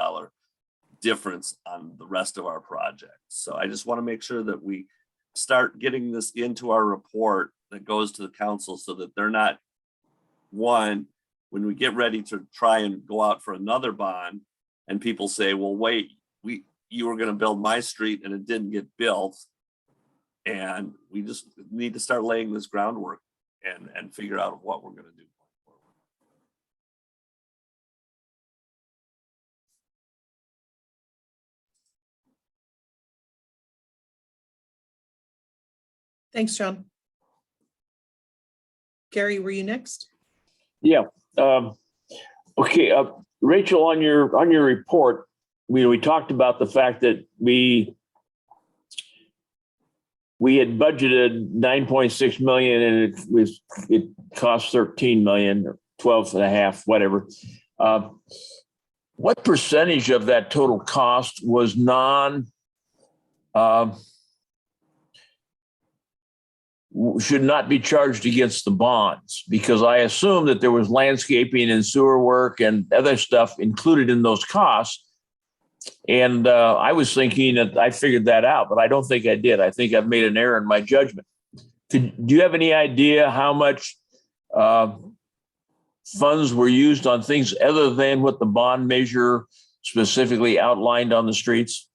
difference on the rest of our project. So I just want to make sure that we start getting this into our report that goes to the council so that they're not, one, when we get ready to try and go out for another bond and people say, well, wait, you were going to build my street and it didn't get built. And we just need to start laying this groundwork and figure out what we're going to do. Thanks, John. Gary, were you next? Yeah. Okay. Rachel, on your report, we talked about the fact that we had budgeted 9.6 million and it cost 13 million or 12 and a half, whatever. What percentage of that total cost was should not be charged against the bonds? Because I assume that there was landscaping and sewer work and other stuff included in those costs. And I was thinking that I figured that out, but I don't think I did. I think I've made an error in my judgment. Do you have any idea how much funds were used on things other than what the bond measure specifically outlined on the streets?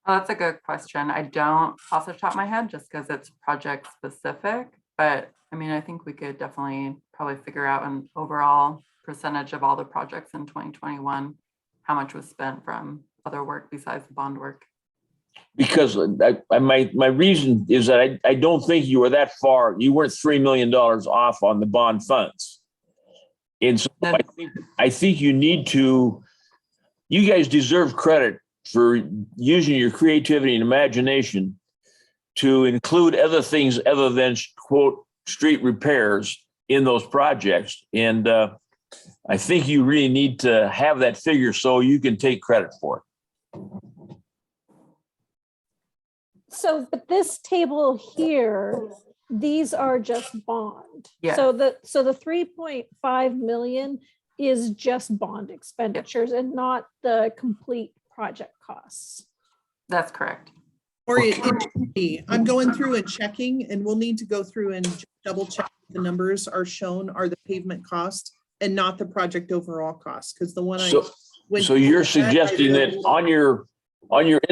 Oh, that's a good question. I don't off the top of my head just because it's project specific, but I mean, I think we could definitely probably figure out an overall percentage of all the projects in 2021, how much was spent from other work besides the bond work. Because my reason is that I don't think you were that far. You weren't $3 million off on the bond funds. And so I think you need to, you guys deserve credit for using your creativity and imagination to include other things other than, quote, street repairs in those projects. And I think you really need to have that figure so you can take credit for it. So, but this table here, these are just bond. Yeah. So the 3.5 million is just bond expenditures and not the complete project costs. That's correct. Or it should be. I'm going through and checking, and we'll need to go through and double check the numbers are shown are the pavement cost and not the project overall cost. Because the one so you're suggesting that on your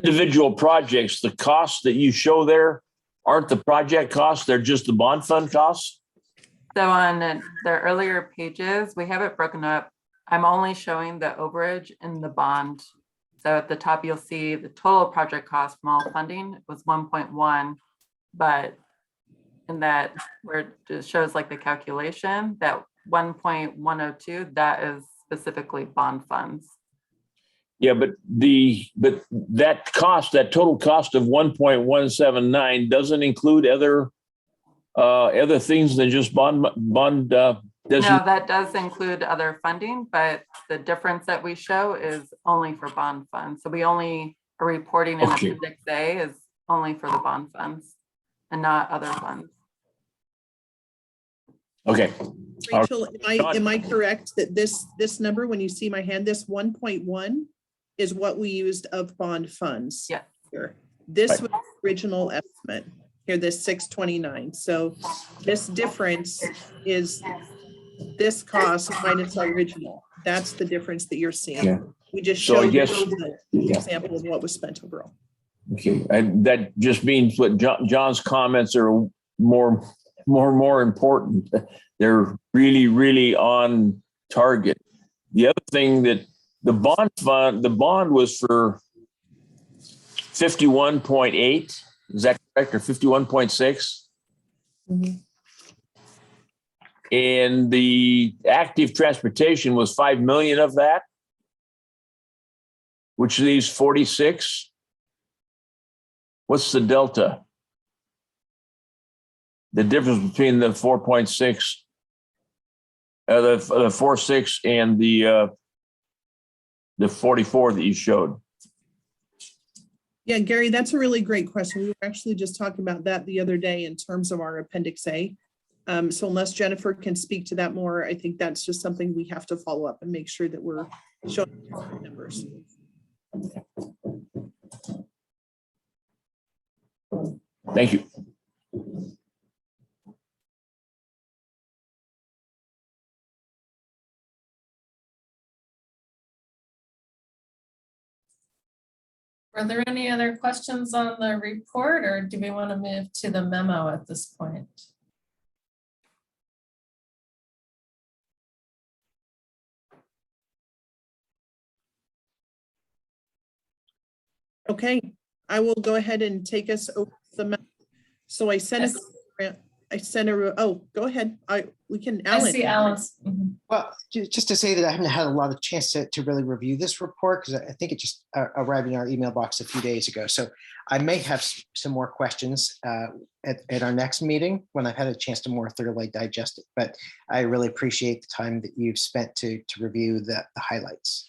individual projects, the costs that you show there aren't the project costs, they're just the bond fund costs? So on the earlier pages, we have it broken up. I'm only showing the overage in the bond. So at the top, you'll see the total project cost from all funding was 1.1, but in that where it just shows like the calculation, that 1.102, that is specifically bond funds. Yeah, but that cost, that total cost of 1.179 doesn't include other things than just bond. No, that does include other funding, but the difference that we show is only for bond funds. So we only are reporting in Appendix A is only for the bond funds and not other funds. Okay. Rachel, am I correct that this number, when you see my hand, this 1.1 is what we used of bond funds. Yeah. Here. This Right. was the original estimate. Here, this 629. So this difference is this cost minus our original. That's the difference that you're seeing. Yeah. We just So I showed guess- you the example of what was spent overall. Okay, and that just means what John's comments are more important. They're really on target. The other thing that the bond was for 51.8, is that correct, or 51.6? And the active transportation was 5 million of that, which leaves 46. What's the delta? The difference between the 4.6, the 4.6 and the 44 that you showed. Yeah, Gary, that's a really great question. We were actually just talking about that the other day in terms of our Appendix A. So unless Jennifer can speak to that more, I think that's just something we have to follow up and make sure that we're showing the numbers. Thank you. Were there any other questions on the report, or do we want to move to the memo at this point? Okay, I will go ahead and take us over the map. So I sent oh, go ahead. We can, I Alan. see Alan's. Well, just to say that I haven't had a lot of chance to really review this report because I think it just arrived in our email box a few days ago. So I may have some more questions at our next meeting when I've had a chance to more thoroughly digest it. But I really appreciate the time that you've spent to review the highlights.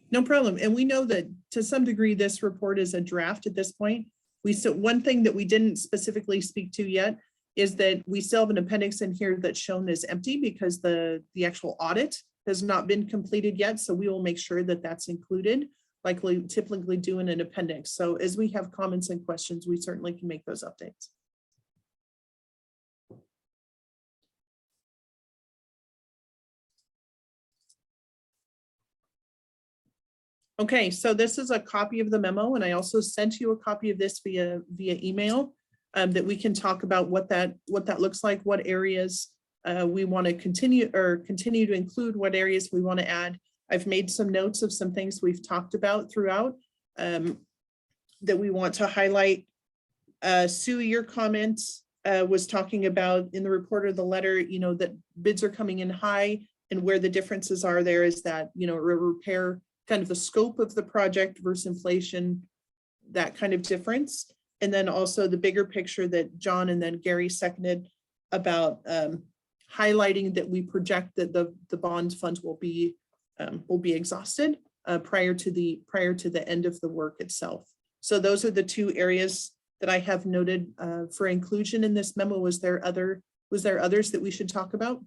No problem. And we know that to some degree, this report is a draft at this point. One thing that we didn't specifically speak to yet is that we still have an appendix in here that's shown as empty because the actual audit has not been completed yet. So we will make sure that that's included, like we typically do in an appendix. So as we have comments and questions, we certainly can make those updates. Okay, so this is a copy of the memo, and I also sent you a copy of this via email that we can talk about what that looks like, what areas we want to continue to include, what areas we want to add. I've made some notes of some things we've talked about throughout that we want to highlight. Sue, your comments was talking about in the report or the letter, that bids are coming in high, and where the differences are there is that, repair kind of the scope of the project versus inflation, that kind of difference. And then also the bigger picture that John and then Gary seconded about highlighting that we project that the bond funds will be exhausted prior to the end of the work itself. So those are the two areas that I have noted for inclusion in this memo. Was there others that we should talk about?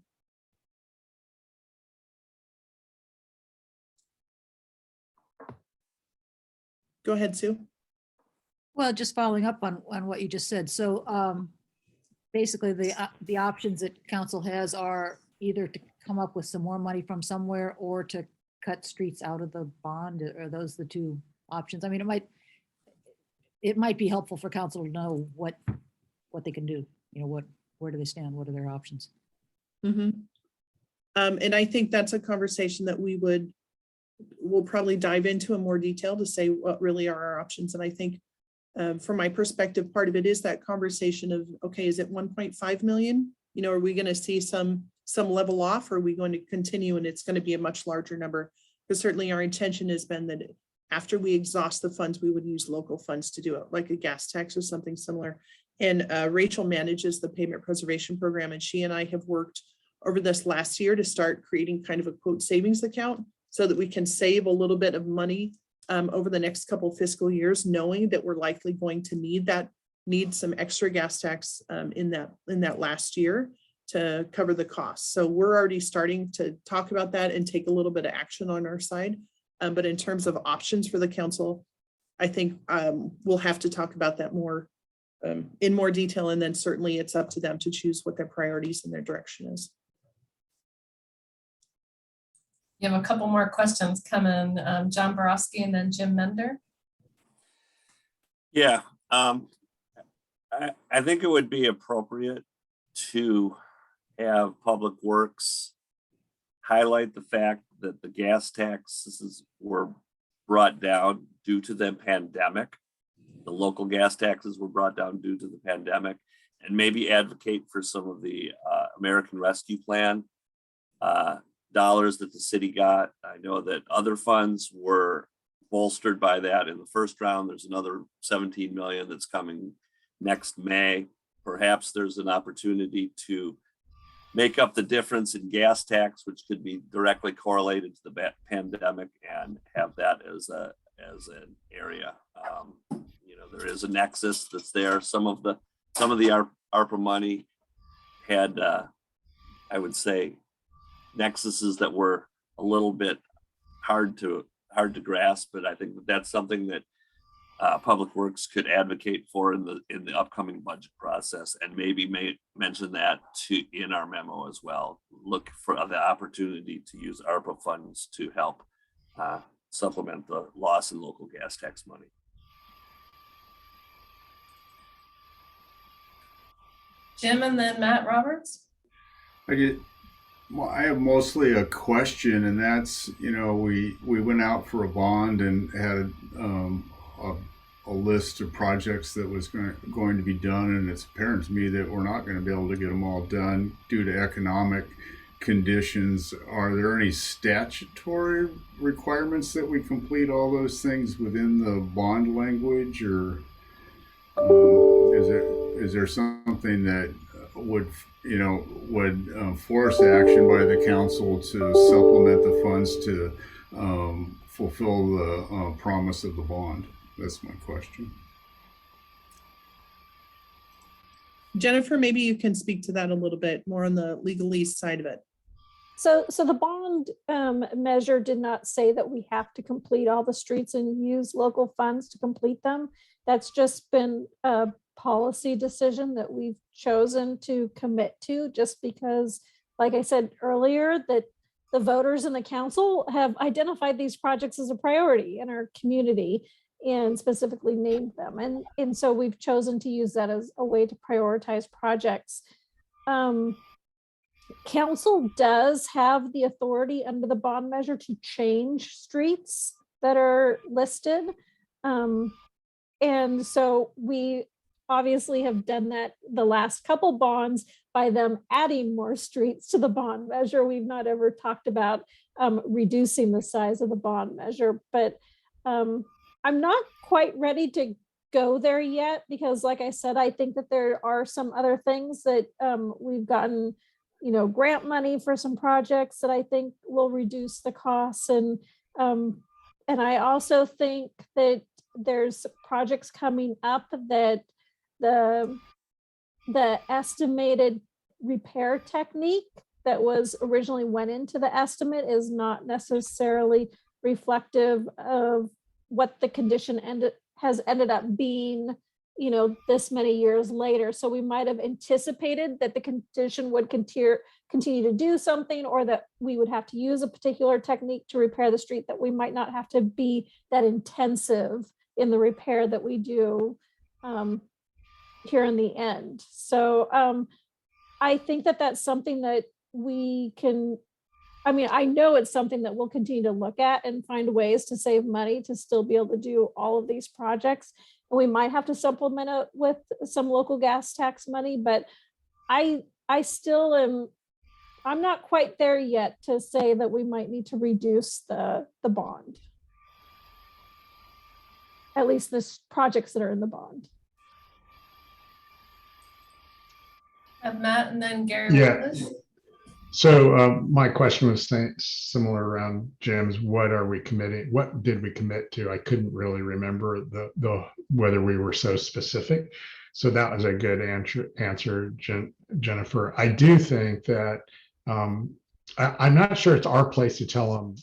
Go ahead, Sue. Well, just following up on what you just said. So basically the options that council has are either to come up with some more money from somewhere or to cut streets out of the bond. Are those the two options? I mean, it might be helpful for council to know what they can do. Where do they stand? What are their options? Mm-hmm. And I think that's a conversation that we'll probably dive into in more detail to say what really are our options. And I think from my perspective, part of it is that conversation of, okay, is it 1.5 million? Are we going to see some level off, or are we going to continue and it's going to be a much larger number? Because certainly our intention has been that after we exhaust the funds, we would use local funds to do it, like a gas tax or something similar. And Rachel manages the pavement preservation program, and she and I have worked over this last year to start creating kind of a quote savings account so that we can save a little bit of money over the next couple fiscal years, knowing that we're likely going to need some extra gas tax in that last year to cover the costs. So we're already starting to talk about that and take a little bit of action on our side. But in terms of options for the council, I think we'll have to talk about that more in more detail. And then certainly it's up to them to choose what their priorities and their direction is. You have a couple more questions coming, John Borowski and then Jim Mender. Yeah, I think it would be appropriate to have Public Works highlight the fact that the gas taxes were brought down due to the pandemic. The local gas taxes were brought down due to the pandemic, and maybe advocate for some of the American Rescue Plan dollars that the city got. I know that other funds were bolstered by that in the first round. There's another 17 million that's coming next May. Perhaps there's an opportunity to make up the difference in gas tax, which could be directly correlated to the pandemic, and have that as an area. You know, there is a nexus that's there. Some of the ARPA money had, I would say, nexuses that were a little bit hard to grasp, but I think that's something that Public Works could advocate for in the upcoming budget process, and maybe mention that in our memo as well. Look for the opportunity to use ARPA funds to help supplement the loss in local gas tax money. Jim and then Matt Roberts. I have mostly a question, and that's, you know, we went out for a bond and had a list of projects that was going to be done, and it's apparent to me that we're not going to be able to get them all done due to economic conditions. Are there any statutory requirements that we complete all those things within the bond language, or is there something that would force action by the council to supplement the funds to fulfill the promise of the bond? That's my question. Jennifer, maybe you can speak to that a little bit more on the legalese side of it. So the bond measure did not say that we have to complete all the streets and use local funds to complete them. That's just been a policy decision that we've chosen to commit to, just because, like I said earlier, that the voters in the council have identified these projects as a priority in our community and specifically named them. And so we've chosen to use that as a way to prioritize projects. Council does have the authority under the bond measure to change streets that are listed. And so we obviously have done that the last couple bonds by them adding more streets to the bond measure. We've not ever talked about reducing the size of the bond measure, but I'm not quite ready to go there yet, because like I said, I think that there are some other things that we've gotten, grant money for some projects that I think will reduce the costs. And I also think that there's projects coming up that the estimated repair technique that was originally went into the estimate is not necessarily reflective of what the condition has ended up being, this many years later. So we might have anticipated that the condition would continue to do something, or that we would have to use a particular technique to repair the street, that we might not have to be that intensive in the repair that we do here in the end. So I think that that's something that we can, I know it's something that we'll continue to look at and find ways to save money to still be able to do all of these projects. And we might have to supplement it with some local gas tax money, but I still am, I'm not quite there yet to say that we might need to reduce the bond. At least the projects that are in the bond. Matt and then Gary. Yeah. So my question was similar around Jim's. What are we committing? What did we commit to? I couldn't really remember the whether we were so specific. So that was a good answer, Jennifer. I do think that I'm not sure it's our place to tell them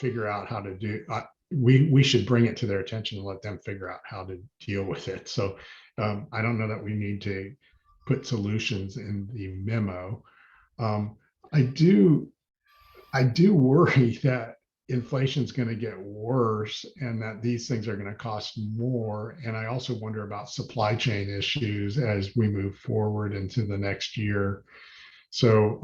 figure out how to do, we should bring it to their attention and let them figure out how to deal with it. So I don't know that we need to put solutions in the memo. I do worry that inflation is going to get worse and that these things are going to cost more. And I also wonder about supply chain issues as we move forward into the next year. So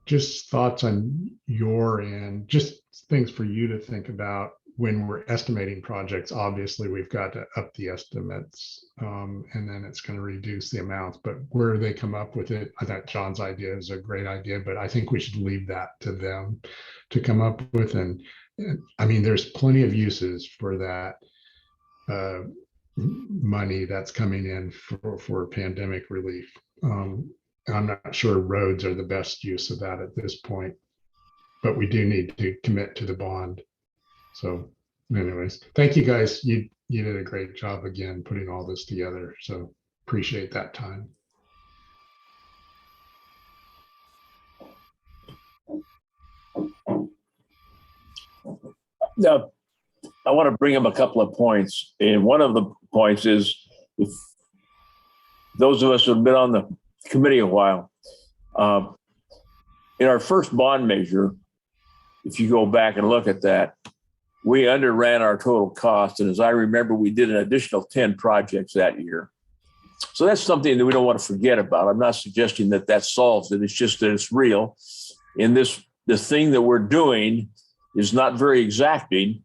just thoughts on your end, just things for you to think about when we're estimating projects. Obviously, we've got to up the estimates and then it's going to reduce the amounts, but where they come up with it, I thought John's idea is a great idea, but I think we should leave that to them to come up with. And I mean, there's plenty of uses for that money that's coming in for pandemic relief. I'm not sure roads are the best use of that at this point, but we do need to commit to the bond. So anyways, thank you guys. You did a great job again, putting all this together. So appreciate that time. Now, I want to bring up a couple of points. And one of the points is, if those of us who have been on the committee a while, in our first bond measure, if you go back and look at that, we underran our total cost. And as I remember, we did an additional 10 projects that year. So that's something that we don't want to forget about. I'm not suggesting that that solves it. It's just that it's real. And the thing that we're doing is not very exacting.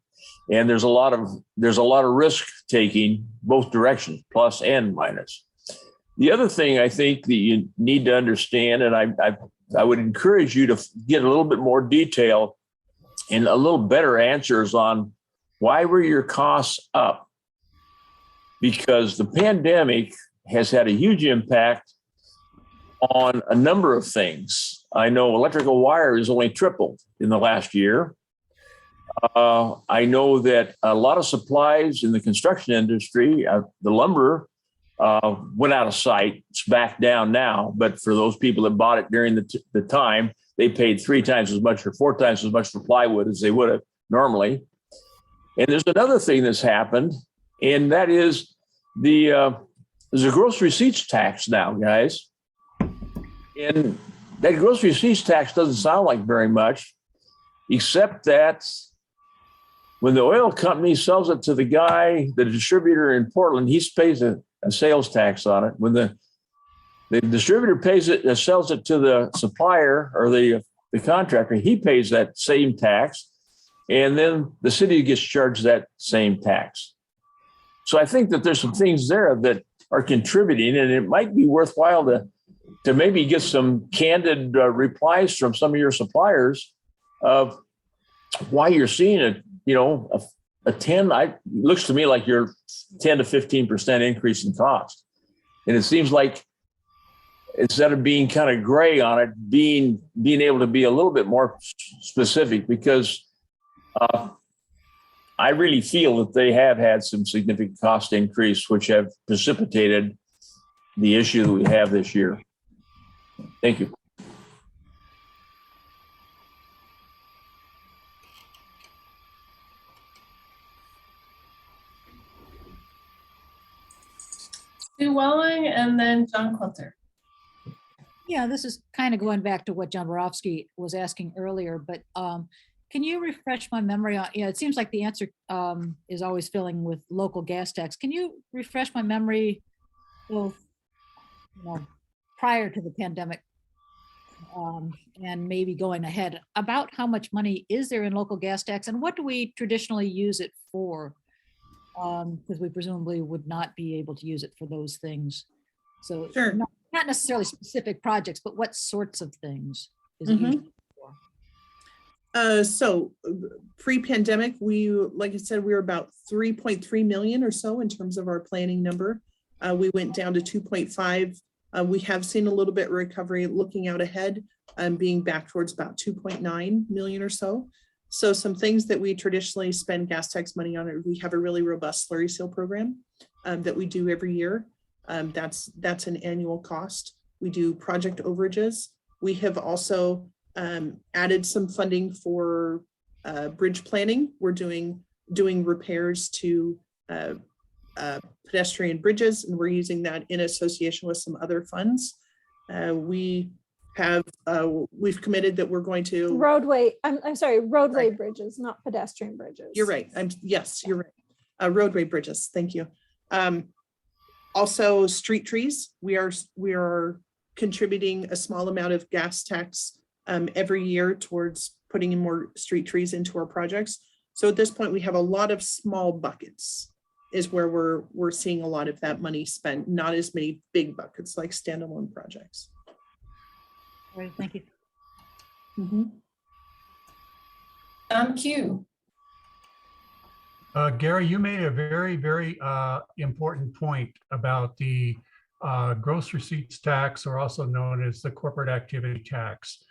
And there's a lot of risk taking both directions, plus and minus. The other thing I think that you need to understand, and I would encourage you to get a little bit more detail and a little better answers on why were your costs up? Because the pandemic has had a huge impact on a number of things. I know electrical wire has only tripled in the last year. I know that a lot of supplies in the construction industry, the lumber went out of sight. It's back down now, but for those people that bought it during the time, they paid 3 times as much or 4 times as much for plywood as they would have normally. And there's another thing that's happened, and that is there's a gross receipts tax now, guys. And that gross receipts tax doesn't sound like very much, except that when the oil company sells it to the guy, the distributor in Portland, he pays a sales tax on it. When the distributor pays it, sells it to the supplier or the contractor, he pays that same tax. And then the city gets charged that same tax. So I think that there's some things there that are contributing, and it might be worthwhile to maybe get some candid replies from some of your suppliers of why you're seeing a 10, looks to me like you're 10 to 15% increase in cost. And it seems like instead of being kind of gray on it, being able to be a little bit more specific, because I really feel that they have had some significant cost increase, which have precipitated the issue that we have this year. Thank you. Sue Welling and then John Quilter. Yeah, this is kind of going back to what John Borofsky was asking earlier, but can you refresh my memory on, it seems like the answer is always filling with local gas tax. Can you refresh my memory both prior to the pandemic and maybe going ahead about how much money is there in local gas tax and what do we traditionally use it for? Because we presumably would not be able to use it for those things. So Sure. Not necessarily specific projects, but what sorts of things is it used for? So pre-pandemic, like I said, we were about 3.3 million or so in terms of our planning number. We went down to 2.5. We have seen a little bit of recovery looking out ahead, being back towards about 2.9 million or so. So some things that we traditionally spend gas tax money on, we have a really robust Slurry Seal program that we do every year. That's an annual cost. We do project overages. We have also added some funding for bridge planning. We're doing repairs to pedestrian bridges, and we're using that in association with some other funds. We've committed that we're going to Roadway, I'm sorry, roadway bridges, not pedestrian bridges. You're right. Yes, you're right. Roadway bridges. Thank you. Also, street trees. We are contributing a small amount of gas tax every year towards putting in more street trees into our projects. So at this point, we have a lot of small buckets is where we're seeing a lot of that money spent, not as many big buckets like standalone projects. All right, thank you. Q. Gary, you made a very, very important point about the gross receipts tax, or also known as the corporate activity tax.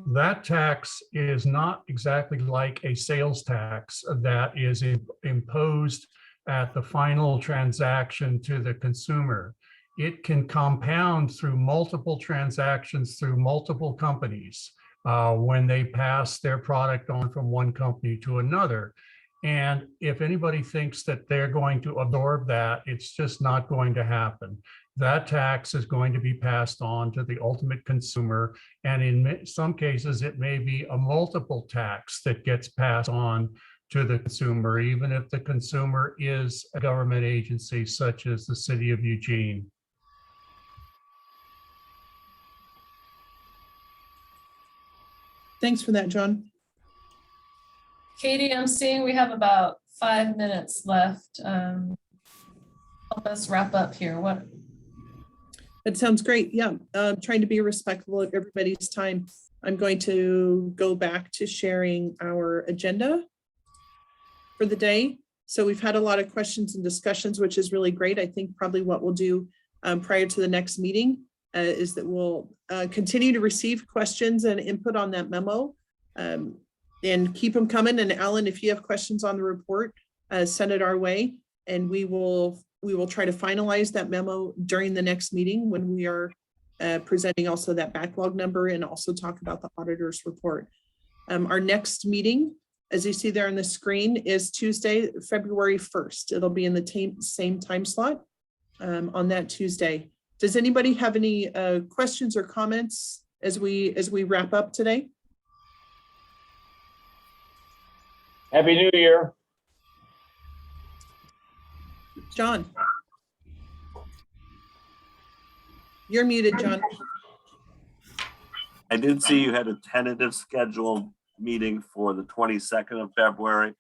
That tax is not exactly like a sales tax that is imposed at the final transaction to the consumer. It can compound through multiple transactions through multiple companies when they pass their product on from one company to another. And if anybody thinks that they're going to absorb that, it's just not going to happen. That tax is going to be passed on to the ultimate consumer. And in some cases, it may be a multiple tax that gets passed on to the consumer, even if the consumer is a government agency such as the city of Eugene. Thanks for that, John. Katie, I'm seeing we have about 5 minutes left. Help us wrap up here. What? That sounds great. Yeah, trying to be respectful of everybody's time. I'm going to go back to sharing our agenda for the day. So we've had a lot of questions and discussions, which is really great. I think probably what we'll do prior to the next meeting is that we'll continue to receive questions and input on that memo and keep them coming. And Alan, if you have questions on the report, send it our way, and we will try to finalize that memo during the next meeting when we are presenting also that backlog number and also talk about the auditor's report. Our next meeting, as you see there on the screen, is Tuesday, February 1st. It'll be in the same time slot on that Tuesday. Does anybody have any questions or comments as we wrap up today? Happy New Year. John. You're muted, John. I did see you had a tentative scheduled meeting for the 22nd of February.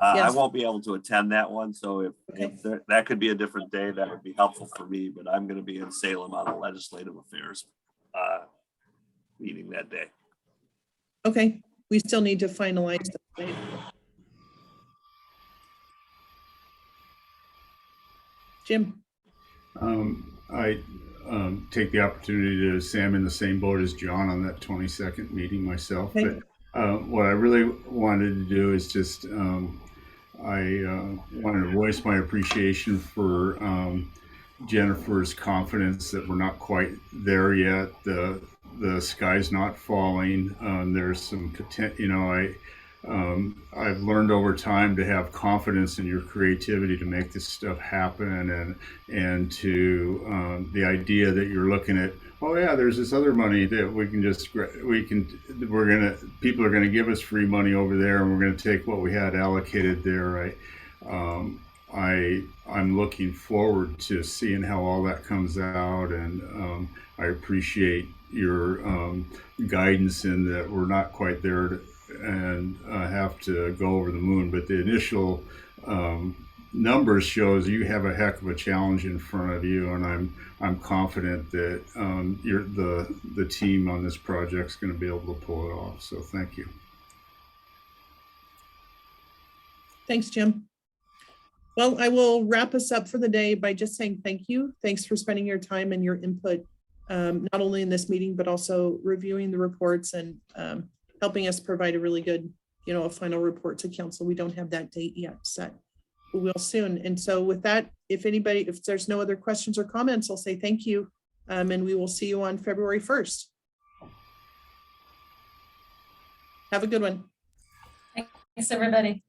I Yes. won't be able to attend that one, so if that could be a different day, that would be helpful for me, but I'm going to be in Salem on a legislative affairs meeting that day. Okay, we still need to finalize that. Jim. I take the opportunity to say I'm in the same boat as John on that 22nd meeting myself. Okay. But what I really wanted to do is just I wanted to voice my appreciation for Jennifer's confidence that we're not quite there yet. The sky's not falling. There's some potential, you know, I've learned over time to have confidence in your creativity to make this stuff happen, and to the idea that you're looking at, oh yeah, there's this other money that people are gonna give us free money over there, and we're gonna take what we had allocated there. I'm looking forward to seeing how all that comes out, and I appreciate your guidance in that we're not quite there and have to go over the moon, but the initial numbers shows you have a heck of a challenge in front of you, and I'm confident that the team on this project is going to be able to pull it off. So thank you. Thanks, Jim. Well, I will wrap us up for the day by just saying thank you. Thanks for spending your time and your input, not only in this meeting, but also reviewing the reports and helping us provide a really good, a final report to council. We don't have that date yet set. We will soon. And so with that, if there's no other questions or comments, I'll say thank you. And we will see you on February 1st. Have a good one. Thanks, everybody.